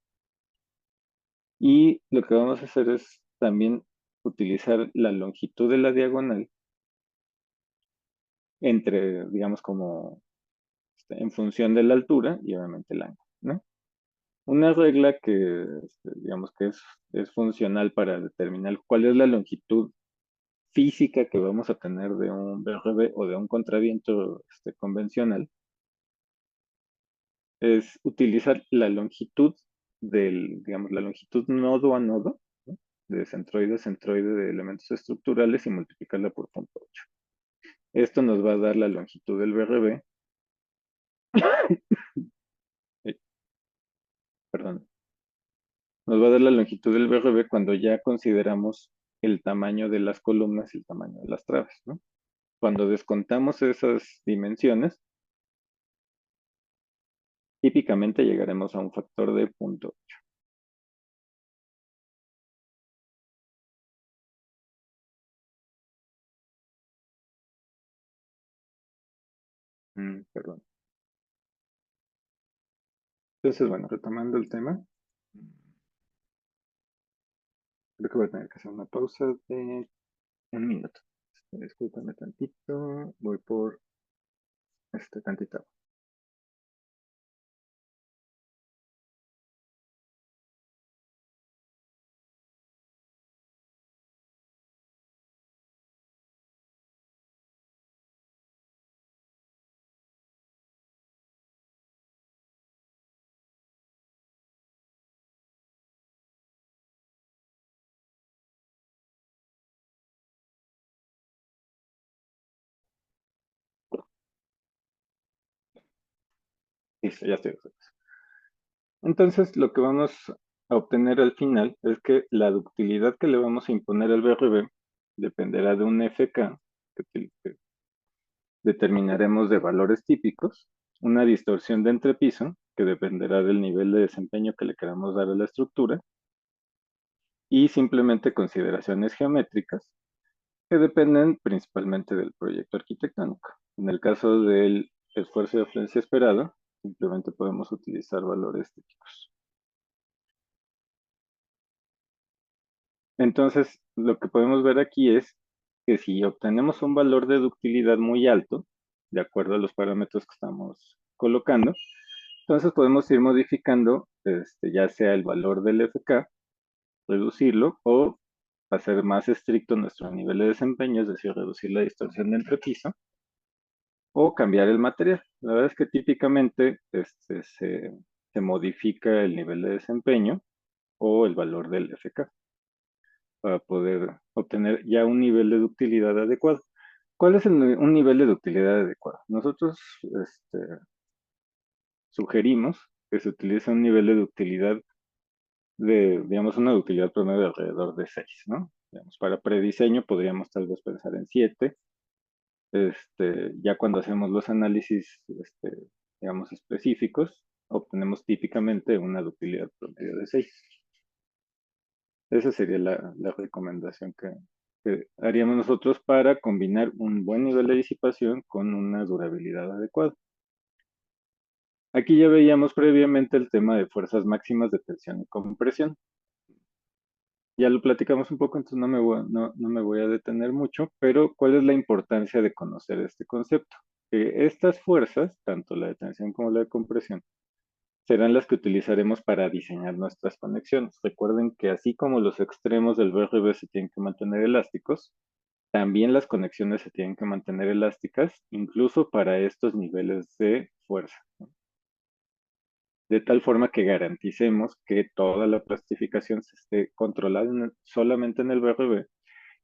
Speaker 2: Y lo que vamos a hacer es también utilizar la longitud de la diagonal digamos, como en función de la altura y obviamente el ángulo, ¿no? Una regla que, digamos, que es funcional para determinar cuál es la longitud física que vamos a tener de un BRB o de un contraviento convencional es utilizar la longitud digamos, la longitud nodo a nodo, ¿no? De centroide a centroide de elementos estructurales y multiplicarla por 0.8. Esto nos va a dar la longitud del BRB, perdón, nos va a dar la longitud del BRB cuando ya consideramos el tamaño de las columnas y el tamaño de las traves, ¿no? Cuando descontamos esas dimensiones, típicamente llegaremos a un factor de 0.8. Perdón. Entonces, bueno, retomando el tema, creo que voy a tener que hacer una pausa de un minuto. Discúlpame tantito, voy por tantito. Listo, ya estoy. Entonces, lo que vamos a obtener al final es que la ductilidad que le vamos a imponer al BRB dependerá de un FK que determinaremos de valores típicos, una distorsión de entrepiso que dependerá del nivel de desempeño que le queramos dar a la estructura y simplemente consideraciones geométricas que dependen principalmente del proyecto arquitectónico. En el caso del esfuerzo de afluencia esperado, simplemente podemos utilizar valores típicos. Entonces, lo que podemos ver aquí es que si obtenemos un valor de ductilidad muy alto, de acuerdo a los parámetros que estamos colocando, entonces podemos ir modificando ya sea el valor del FK, reducirlo o hacer más estricto nuestro nivel de desempeño, es decir, reducir la distorsión de entrepiso o cambiar el material. La verdad es que típicamente se modifica el nivel de desempeño o el valor del FK para poder obtener ya un nivel de ductilidad adecuado. ¿Cuál es un nivel de ductilidad adecuado? Nosotros sugerimos que se utilice un nivel de ductilidad digamos, una ductilidad promedio de alrededor de 6, ¿no? Digamos, para prediseño podríamos tal vez pensar en 7. Ya cuando hacemos los análisis, digamos, específicos, obtenemos típicamente una ductilidad promedio de 6. Esa sería la recomendación que haríamos nosotros para combinar un buen nivel de disipación con una durabilidad adecuada. Aquí ya veíamos previamente el tema de fuerzas máximas de tensión y compresión. Ya lo platicamos un poco, entonces no me voy a detener mucho, pero ¿cuál es la importancia de conocer este concepto? Que estas fuerzas, tanto la de tensión como la de compresión, serán las que utilizaremos para diseñar nuestras conexiones. Recuerden que así como los extremos del VRV se tienen que mantener elásticos, también las conexiones se tienen que mantener elásticas, incluso para estos niveles de fuerza, ¿no? De tal forma que garanticemos que toda la plastificación se esté controlada solamente en el VRV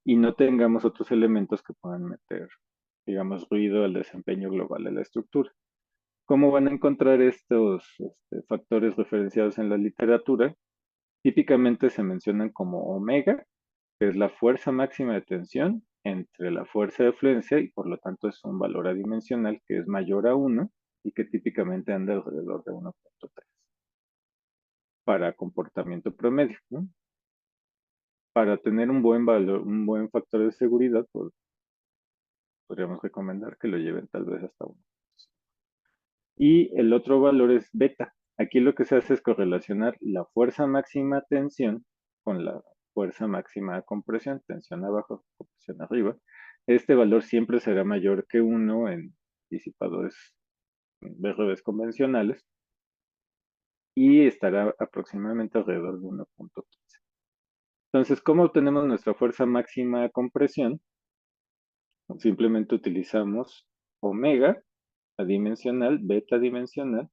Speaker 2: y no tengamos otros elementos que puedan meter, digamos, ruido al desempeño global de la estructura. ¿Cómo van a encontrar estos factores referenciados en la literatura? Típicamente se mencionan como omega, que es la fuerza máxima de tensión entre la fuerza de fluencia y por lo tanto es un valor adimensional que es mayor a 1 y que típicamente anda alrededor de 1.3 para comportamiento promedio, ¿no? Para tener un buen valor, un buen factor de seguridad, pues, podríamos recomendar que lo lleven tal vez hasta 1. Y el otro valor es beta. Aquí lo que se hace es correlacionar la fuerza máxima tensión con la fuerza máxima compresión, tensión abajo, compresión arriba. Este valor siempre será mayor que 1 en disipadores BRBs convencionales y estará aproximadamente alrededor de 1.15. Entonces, ¿cómo obtenemos nuestra fuerza máxima compresión? Simplemente utilizamos omega adimensional, beta adimensional,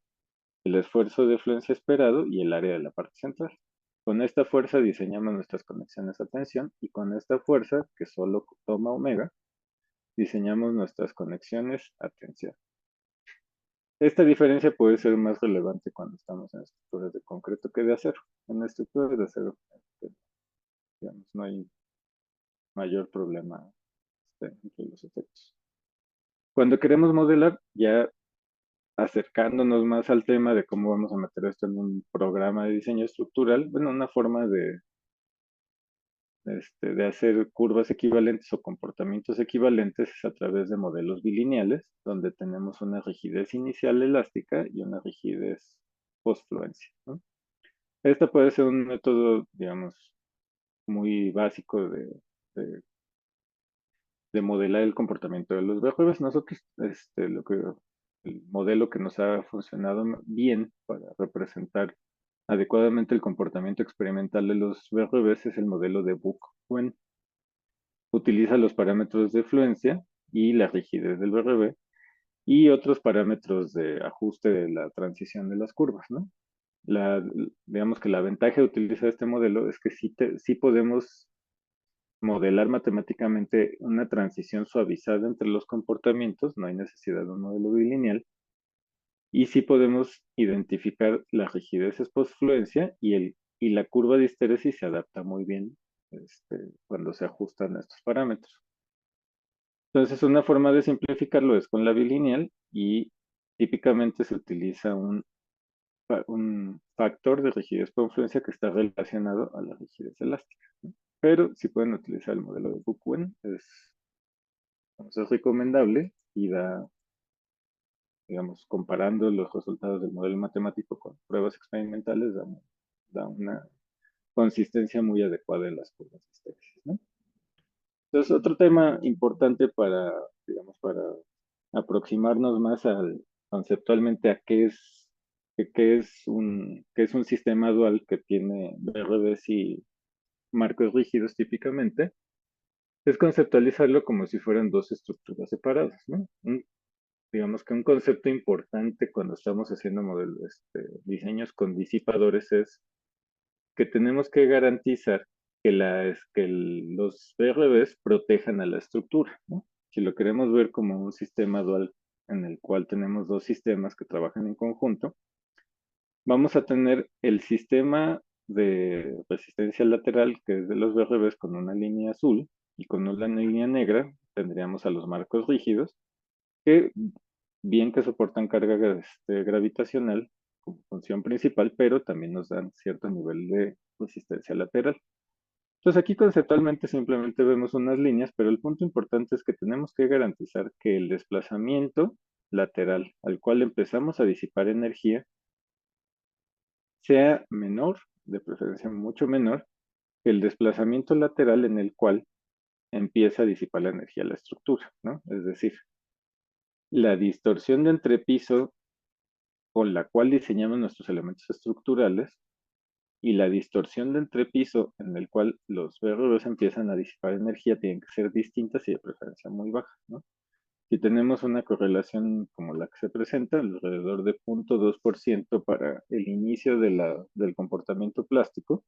Speaker 2: el esfuerzo de fluencia esperado y el área de la parte central. Con esta fuerza diseñamos nuestras conexiones a tensión y con esta fuerza, que solo toma omega, diseñamos nuestras conexiones a tensión. Esta diferencia puede ser más relevante cuando estamos en estructuras de concreto que de acero. En estructuras de acero, digamos, no hay mayor problema entre los efectos. Cuando queremos modelar, ya acercándonos más al tema de cómo vamos a meter esto en un programa de diseño estructural, bueno, una forma de hacer curvas equivalentes o comportamientos equivalentes es a través de modelos bilineales, donde tenemos una rigidez inicial elástica y una rigidez postfluencia, ¿no? Este puede ser un método, digamos, muy básico de modelar el comportamiento de los VRBs. Nosotros, el modelo que nos ha funcionado bien para representar adecuadamente el comportamiento experimental de los VRBs es el modelo de Buck-Wen. Utiliza los parámetros de fluencia y la rigidez del VRB y otros parámetros de ajuste de la transición de las curvas, ¿no? Digamos que la ventaja de utilizar este modelo es que sí podemos modelar matemáticamente una transición suavizada entre los comportamientos, no hay necesidad de un modelo bilineal, y sí podemos identificar las rigideces postfluencia y la curva de histéresis se adapta muy bien cuando se ajustan a estos parámetros. Entonces, una forma de simplificarlo es con la bilineal y típicamente se utiliza un factor de rigidez confluencia que está relacionado a la rigidez elástica, ¿no? Pero si pueden utilizar el modelo de Fukuen, es recomendable y da, digamos, comparando los resultados del modelo matemático con pruebas experimentales, da una consistencia muy adecuada en las curvas de histéresis, ¿no? Entonces, otro tema importante digamos, para aproximarnos más conceptualmente a qué es un sistema dual que tiene BRBs y marcos rígidos típicamente, es conceptualizarlo como si fueran dos estructuras separadas, ¿no? Digamos que un concepto importante cuando estamos haciendo diseños con disipadores es que tenemos que garantizar que los BRBs protejan a la estructura, ¿no? Si lo queremos ver como un sistema dual en el cual tenemos dos sistemas que trabajan en conjunto, vamos a tener el sistema de resistencia lateral, que es de los BRBs con una línea azul, y con una línea negra tendríamos a los marcos rígidos, que bien que soportan carga gravitacional como función principal, pero también nos dan cierto nivel de resistencia lateral. Entonces aquí conceptualmente simplemente vemos unas líneas, pero el punto importante es que tenemos que garantizar que el desplazamiento lateral al cual empezamos a disipar energía sea menor, de preferencia mucho menor, que el desplazamiento lateral en el cual empieza a disipar la energía a la estructura, ¿no? Es decir, la distorsión de entrepiso con la cual diseñamos nuestros elementos estructurales y la distorsión de entrepiso en el cual los BRBs empiezan a disipar energía tienen que ser distintas y de preferencia muy bajas, ¿no? Si tenemos una correlación como la que se presenta, alrededor de 0.2% para el inicio del comportamiento plástico,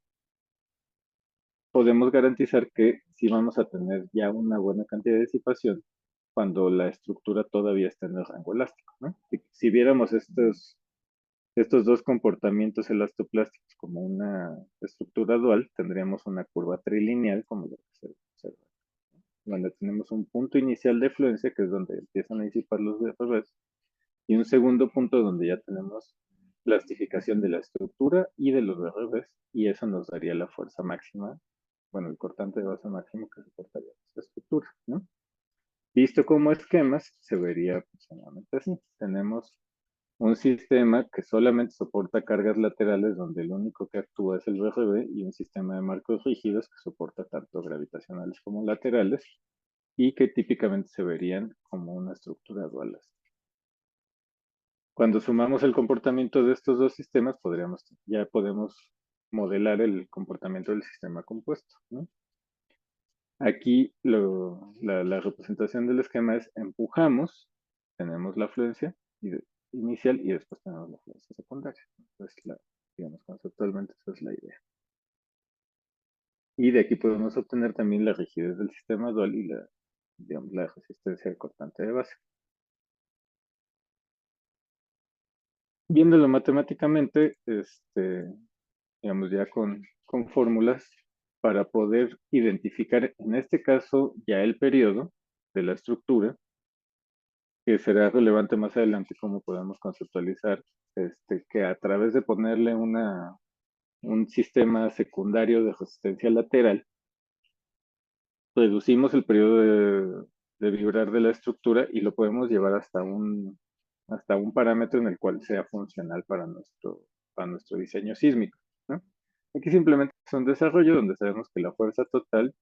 Speaker 2: podemos garantizar que sí vamos a tener ya una buena cantidad de disipación cuando la estructura todavía está en el rango elástico, ¿no? Si viéramos estos dos comportamientos elastoplásticos como una estructura dual, tendríamos una curva trilineal como la que se observa, donde tenemos un punto inicial de fluencia, que es donde empiezan a disipar los BRBs, y un segundo punto donde ya tenemos plastificación de la estructura y de los BRBs, y eso nos daría la fuerza máxima, bueno, el cortante de base máximo que soportaría esta estructura, ¿no? Visto como esquemas, se vería aproximadamente así. Tenemos un sistema que solamente soporta cargas laterales donde el único que actúa es el BRB y un sistema de marcos rígidos que soporta tanto gravitacionales como laterales y que típicamente se verían como una estructura dual. Cuando sumamos el comportamiento de estos dos sistemas, ya podemos modelar el comportamiento del sistema compuesto, ¿no? Aquí la representación del esquema es empujamos, tenemos la fluencia inicial y después tenemos la fluencia secundaria. Entonces, digamos, conceptualmente esa es la idea. Y de aquí podemos obtener también la rigidez del sistema dual y digamos, la resistencia del cortante de base. Viéndolo matemáticamente, digamos, ya con fórmulas para poder identificar, en este caso, ya el periodo de la estructura, que será relevante más adelante cómo podemos conceptualizar que a través de ponerle un sistema secundario de resistencia lateral, reducimos el periodo de vibrar de la estructura y lo podemos llevar hasta un parámetro en el cual sea funcional para nuestro diseño sísmico, ¿no? Aquí simplemente es un desarrollo donde sabemos que la fuerza total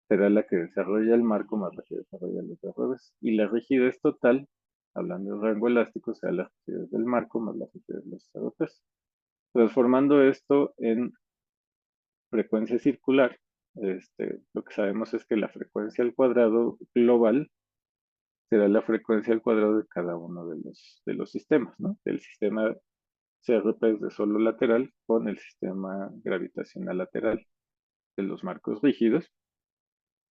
Speaker 2: será la que desarrolla el marco más la que desarrolla los BRBs. Y la rigidez total, hablando de rango elástico, será la rigidez del marco más la rigidez de los BRBs. Transformando esto en frecuencia circular, lo que sabemos es que la frecuencia al cuadrado global será la frecuencia al cuadrado de cada uno de los sistemas, ¿no? Del sistema CRP de solo lateral con el sistema gravitacional lateral de los marcos rígidos,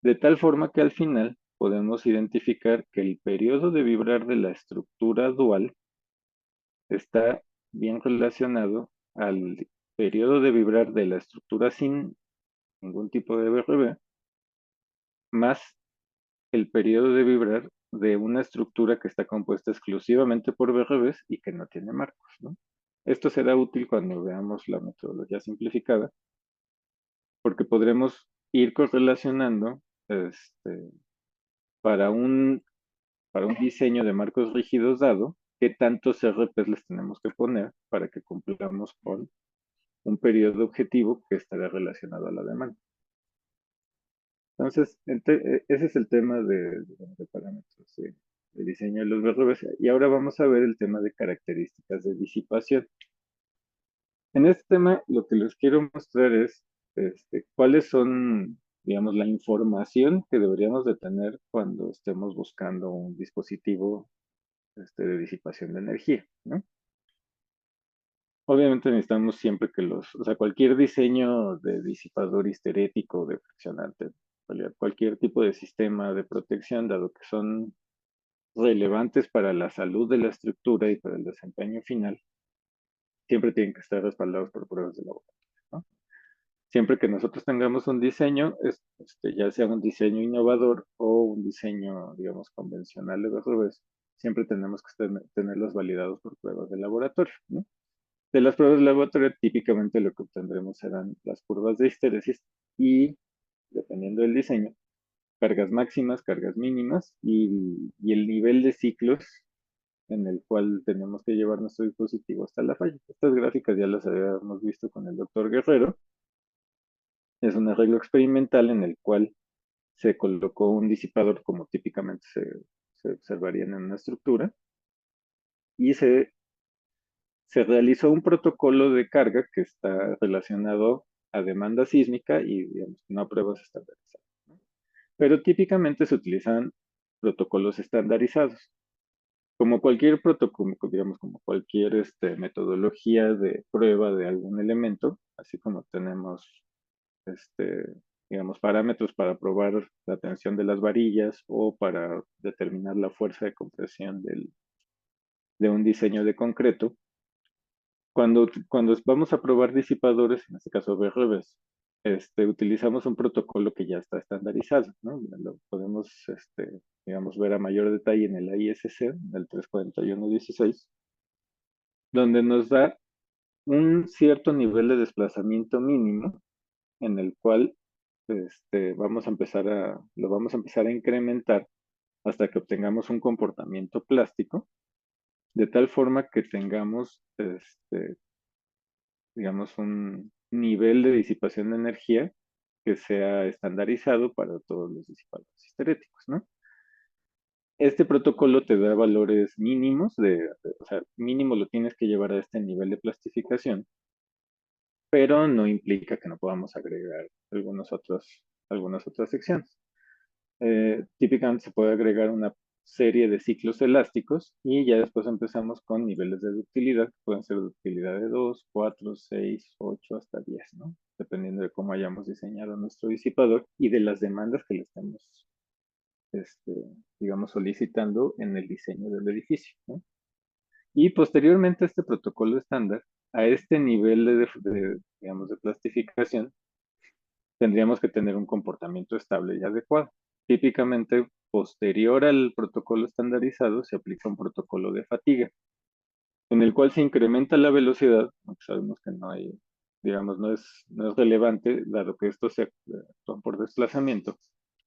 Speaker 2: de tal forma que al final podemos identificar que el periodo de vibrar de la estructura dual está bien relacionado al periodo de vibrar de la estructura sin ningún tipo de BRB, más el periodo de vibrar de una estructura que está compuesta exclusivamente por BRBs y que no tiene marcos, ¿no? Esto será útil cuando veamos la metodología simplificada, porque podremos ir correlacionando para un, para un diseño de marcos rígidos dado, qué tantos RPs les tenemos que poner para que cumplamos con un periodo objetivo que estará relacionado a la demanda. Entonces, ese es el tema de parámetros de diseño de los BRBs. Y ahora vamos a ver el tema de características de disipación. En este tema, lo que les quiero mostrar es cuáles son, digamos, la información que deberíamos de tener cuando estemos buscando un dispositivo de disipación de energía, ¿no? Obviamente necesitamos siempre que o sea, cualquier diseño de disipador histerético, de fraccionante, en realidad, cualquier tipo de sistema de protección, dado que son relevantes para la salud de la estructura y para el desempeño final, siempre tienen que estar respaldados por pruebas de laboratorio, ¿no? Siempre que nosotros tengamos un diseño, ya sea un diseño innovador o un diseño, digamos, convencional de BRBs, siempre tenemos que tenerlos validados por pruebas de laboratorio, ¿no? De las pruebas de laboratorio, típicamente lo que obtendremos serán las curvas de histéresis y, dependiendo del diseño, cargas máximas, cargas mínimas y el nivel de ciclos en el cual tenemos que llevar nuestro dispositivo hasta la falla. Estas gráficas ya las habíamos visto con el doctor Guerrero. Es un arreglo experimental en el cual se colocó un disipador como típicamente se observaría en una estructura y se realizó un protocolo de carga que está relacionado a demanda sísmica y, digamos, no a pruebas estandarizadas, ¿no? Pero típicamente se utilizan protocolos estandarizados. Como cualquier protocolo, digamos, como cualquier metodología de prueba de algún elemento, así como tenemos, digamos, parámetros para probar la tensión de las varillas o para determinar la fuerza de compresión de un diseño de concreto, cuando vamos a probar disipadores, en este caso BRBs, utilizamos un protocolo que ya está estandarizado, ¿no? Lo podemos, digamos, ver a mayor detalle en el ISC, el 34116, donde nos da un cierto nivel de desplazamiento mínimo en el cual lo vamos a empezar a incrementar hasta que obtengamos un comportamiento plástico, de tal forma que tengamos digamos, un nivel de disipación de energía que sea estandarizado para todos los disipadores histeréticos, ¿no? Este protocolo te da valores mínimos, o sea, mínimo lo tienes que llevar a este nivel de plastificación, pero no implica que no podamos agregar algunas otras secciones. Típicamente se puede agregar una serie de ciclos elásticos y ya después empezamos con niveles de ductilidad, que pueden ser ductilidad de 2, 4, 6, 8, hasta 10, ¿no? Dependiendo de cómo hayamos diseñado nuestro disipador y de las demandas que le estamos, este, digamos, solicitando en el diseño del edificio, ¿no? Y posteriormente a este protocolo estándar, a este nivel digamos, de plastificación, tendríamos que tener un comportamiento estable y adecuado. Típicamente, posterior al protocolo estandarizado, se aplica un protocolo de fatiga, en el cual se incrementa la velocidad, aunque sabemos que no hay, digamos, no es relevante, dado que esto se actúa por desplazamiento,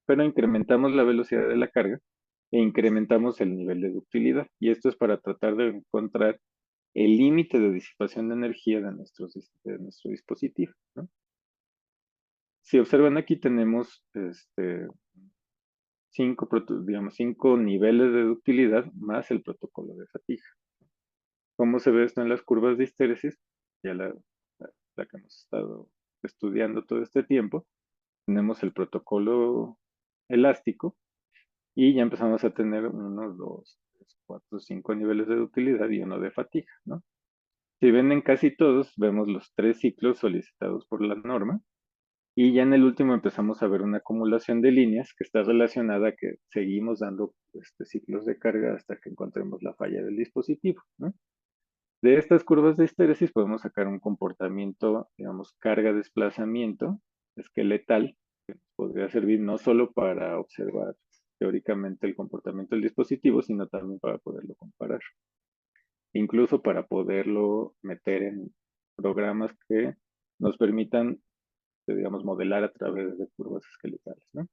Speaker 2: pero incrementamos la velocidad de la carga e incrementamos el nivel de ductilidad. Y esto es para tratar de encontrar el límite de disipación de energía de nuestro dispositivo, ¿no? Si observan aquí tenemos digamos, 5 niveles de ductilidad más el protocolo de fatiga. ¿Cómo se ve esto en las curvas de histéresis? Ya la que hemos estado estudiando todo este tiempo. Tenemos el protocolo elástico y ya empezamos a tener 1, 2, 3, 4, 5 niveles de ductilidad y uno de fatiga, ¿no? Si ven en casi todos, vemos los 3 ciclos solicitados por la norma. Y ya en el último empezamos a ver una acumulación de líneas que está relacionada a que seguimos dando ciclos de carga hasta que encontremos la falla del dispositivo, ¿no? De estas curvas de histéresis podemos sacar un comportamiento, digamos, carga-desplazamiento esqueletal, que nos podría servir no solo para observar teóricamente el comportamiento del dispositivo, sino también para poderlo comparar. Incluso para poderlo meter en programas que nos permitan, digamos, modelar a través de curvas esqueletales, ¿no?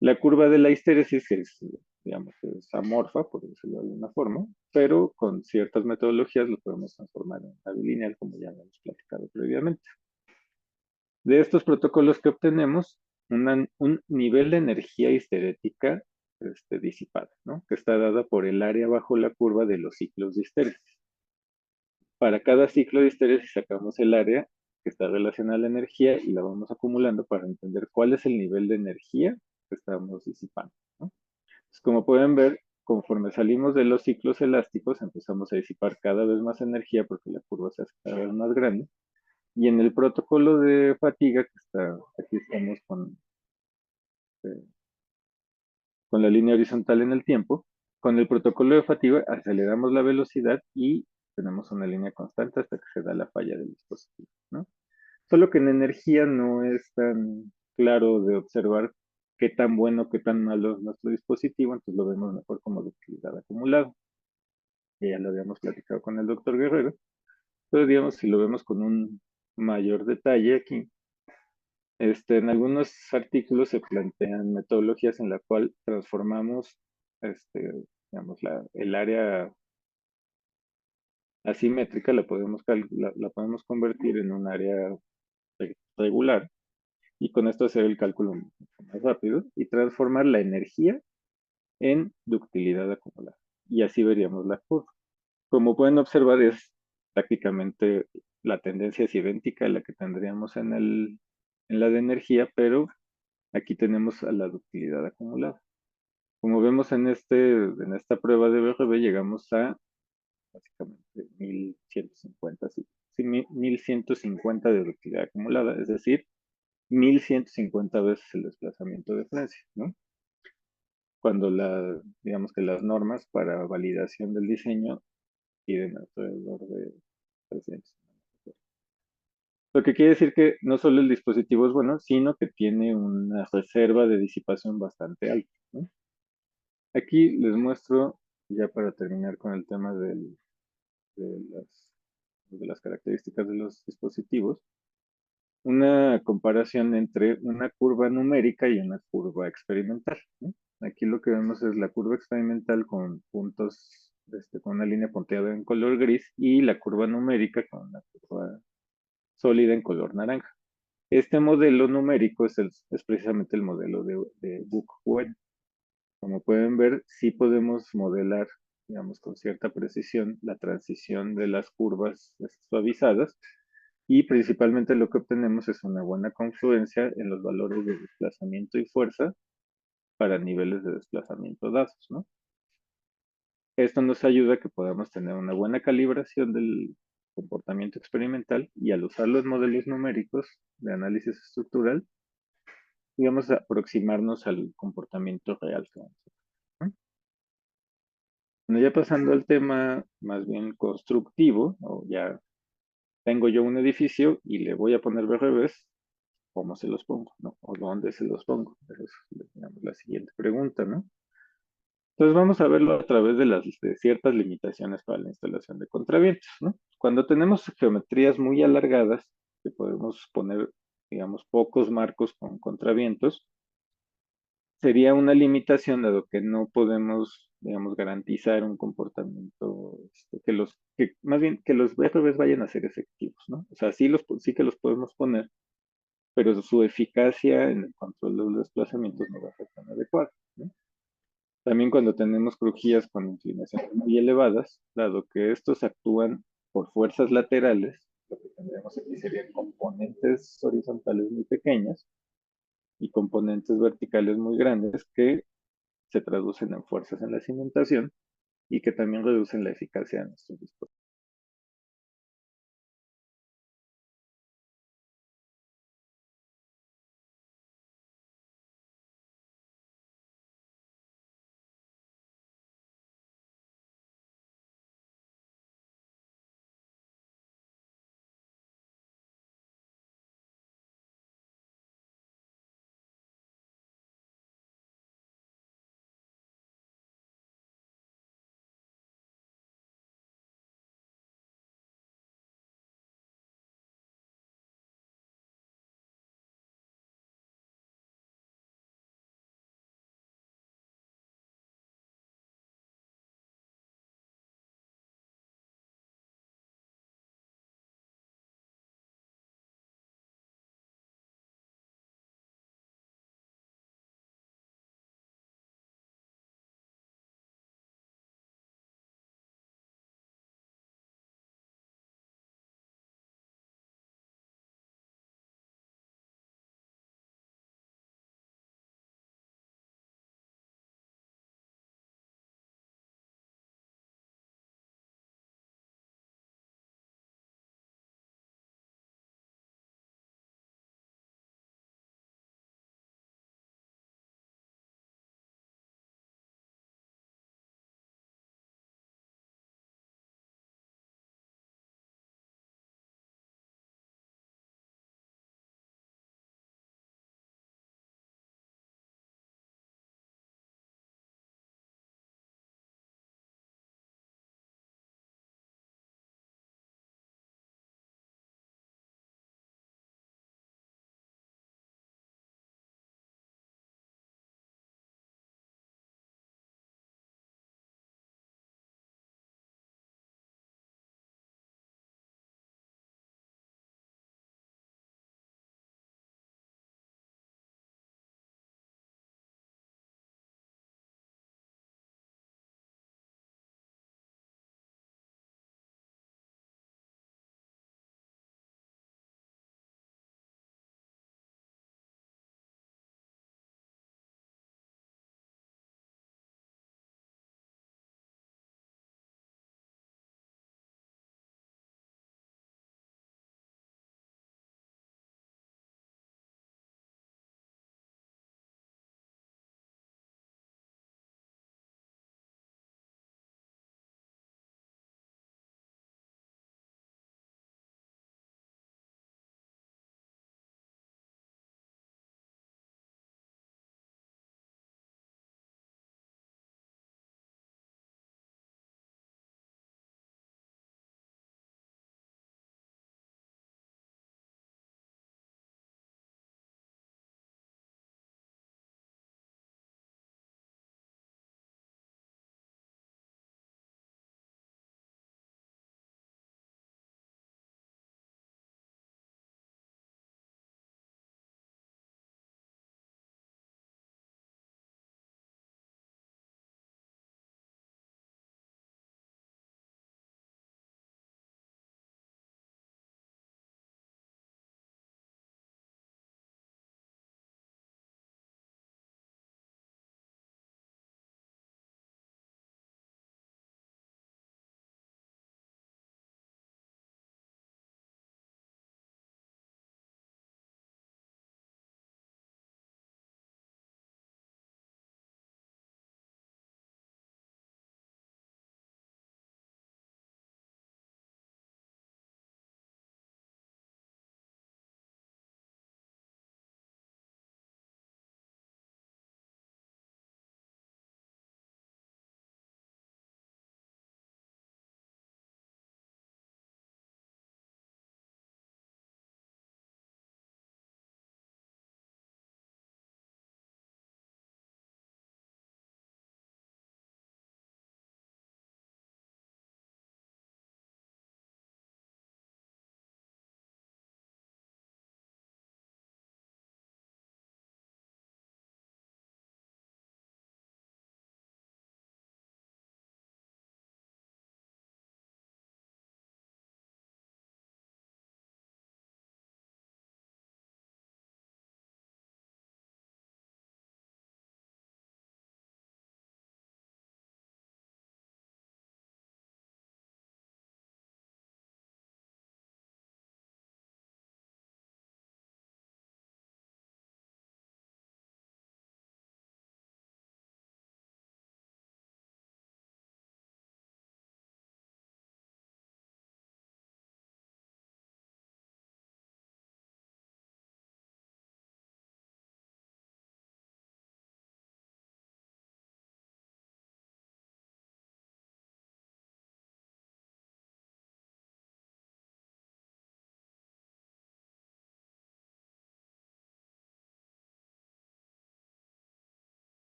Speaker 2: La curva de la histéresis es, digamos, es amorfa, por decirlo de alguna forma, pero con ciertas metodologías lo podemos transformar en una bilineal, como ya hemos platicado previamente. De estos protocolos que obtenemos, un nivel de energía histerética disipada, ¿no? Que está dada por el área bajo la curva de los ciclos de histéresis. Para cada ciclo de histéresis sacamos el área que está relacionada a la energía y la vamos acumulando para entender cuál es el nivel de energía que estamos disipando, ¿no? Pues, como pueden ver, conforme salimos de los ciclos elásticos, empezamos a disipar cada vez más energía porque la curva se hace cada vez más grande. Y en el protocolo de fatiga, que está, aquí estamos eh, con la línea horizontal en el tiempo, con el protocolo de fatiga aceleramos la velocidad y tenemos una línea constante hasta que se da la falla del dispositivo, ¿no? Solo que en energía no es tan claro de observar qué tan bueno, qué tan malo es nuestro dispositivo, entonces lo vemos mejor como ductilidad acumulada. Ya lo habíamos platicado con el doctor Guerrero, pero digamos, si lo vemos con un mayor detalle aquí, en algunos artículos se plantean metodologías en la cual transformamos, digamos, el área asimétrica, la podemos convertir en un área regular y con esto hacer el cálculo mucho más rápido y transformar la energía en ductilidad acumulada. Y así veríamos la curva. Como pueden observar, es prácticamente la tendencia es idéntica a la que tendríamos en la de energía, pero aquí tenemos a la ductilidad acumulada. Como vemos en esta prueba de BRB, llegamos a básicamente 1150, sí, 1150 de ductilidad acumulada, es decir, 1150 veces el desplazamiento de Francia, ¿no? Cuando digamos que las normas para validación del diseño piden alrededor de 300. Lo que quiere decir que no solo el dispositivo es bueno, sino que tiene una reserva de disipación bastante alta, ¿no? Aquí les muestro, ya para terminar con el tema de las características de los dispositivos, una comparación entre una curva numérica y una curva experimental, ¿no? Aquí lo que vemos es la curva experimental con puntos, con una línea punteada en color gris y la curva numérica con una curva sólida en color naranja. Este modelo numérico es precisamente el modelo de Book-When. Como pueden ver, sí podemos modelar, digamos, con cierta precisión la transición de las curvas suavizadas y principalmente lo que obtenemos es una buena confluencia en los valores de desplazamiento y fuerza para niveles de desplazamiento dados, ¿no? Esto nos ayuda a que podamos tener una buena calibración del comportamiento experimental y al usar los modelos numéricos de análisis estructural, digamos, aproximarnos al comportamiento real que vamos a tener, ¿no? Bueno, ya pasando al tema más bien constructivo, o ya tengo yo un edificio y le voy a poner BRBs, ¿cómo se los pongo, no? ¿O dónde se los pongo? Esa es, digamos, la siguiente pregunta, ¿no? Entonces vamos a verlo a través de ciertas limitaciones para la instalación de contravientos, ¿no? Cuando tenemos geometrías muy alargadas, que podemos poner, digamos, pocos marcos con contravientos, sería una limitación dado que no podemos, digamos, garantizar un comportamiento, más bien que los VRBs vayan a ser efectivos, ¿no? O sea, sí que los podemos poner, pero su eficacia en el control de los desplazamientos no va a ser tan adecuada, ¿no? También cuando tenemos crujías con inclinaciones muy elevadas, dado que estos actúan por fuerzas laterales, lo que tendríamos aquí serían componentes horizontales muy pequeñas y componentes verticales muy grandes que se traducen en fuerzas en la cimentación y que también reducen la eficacia de nuestros dispositivos.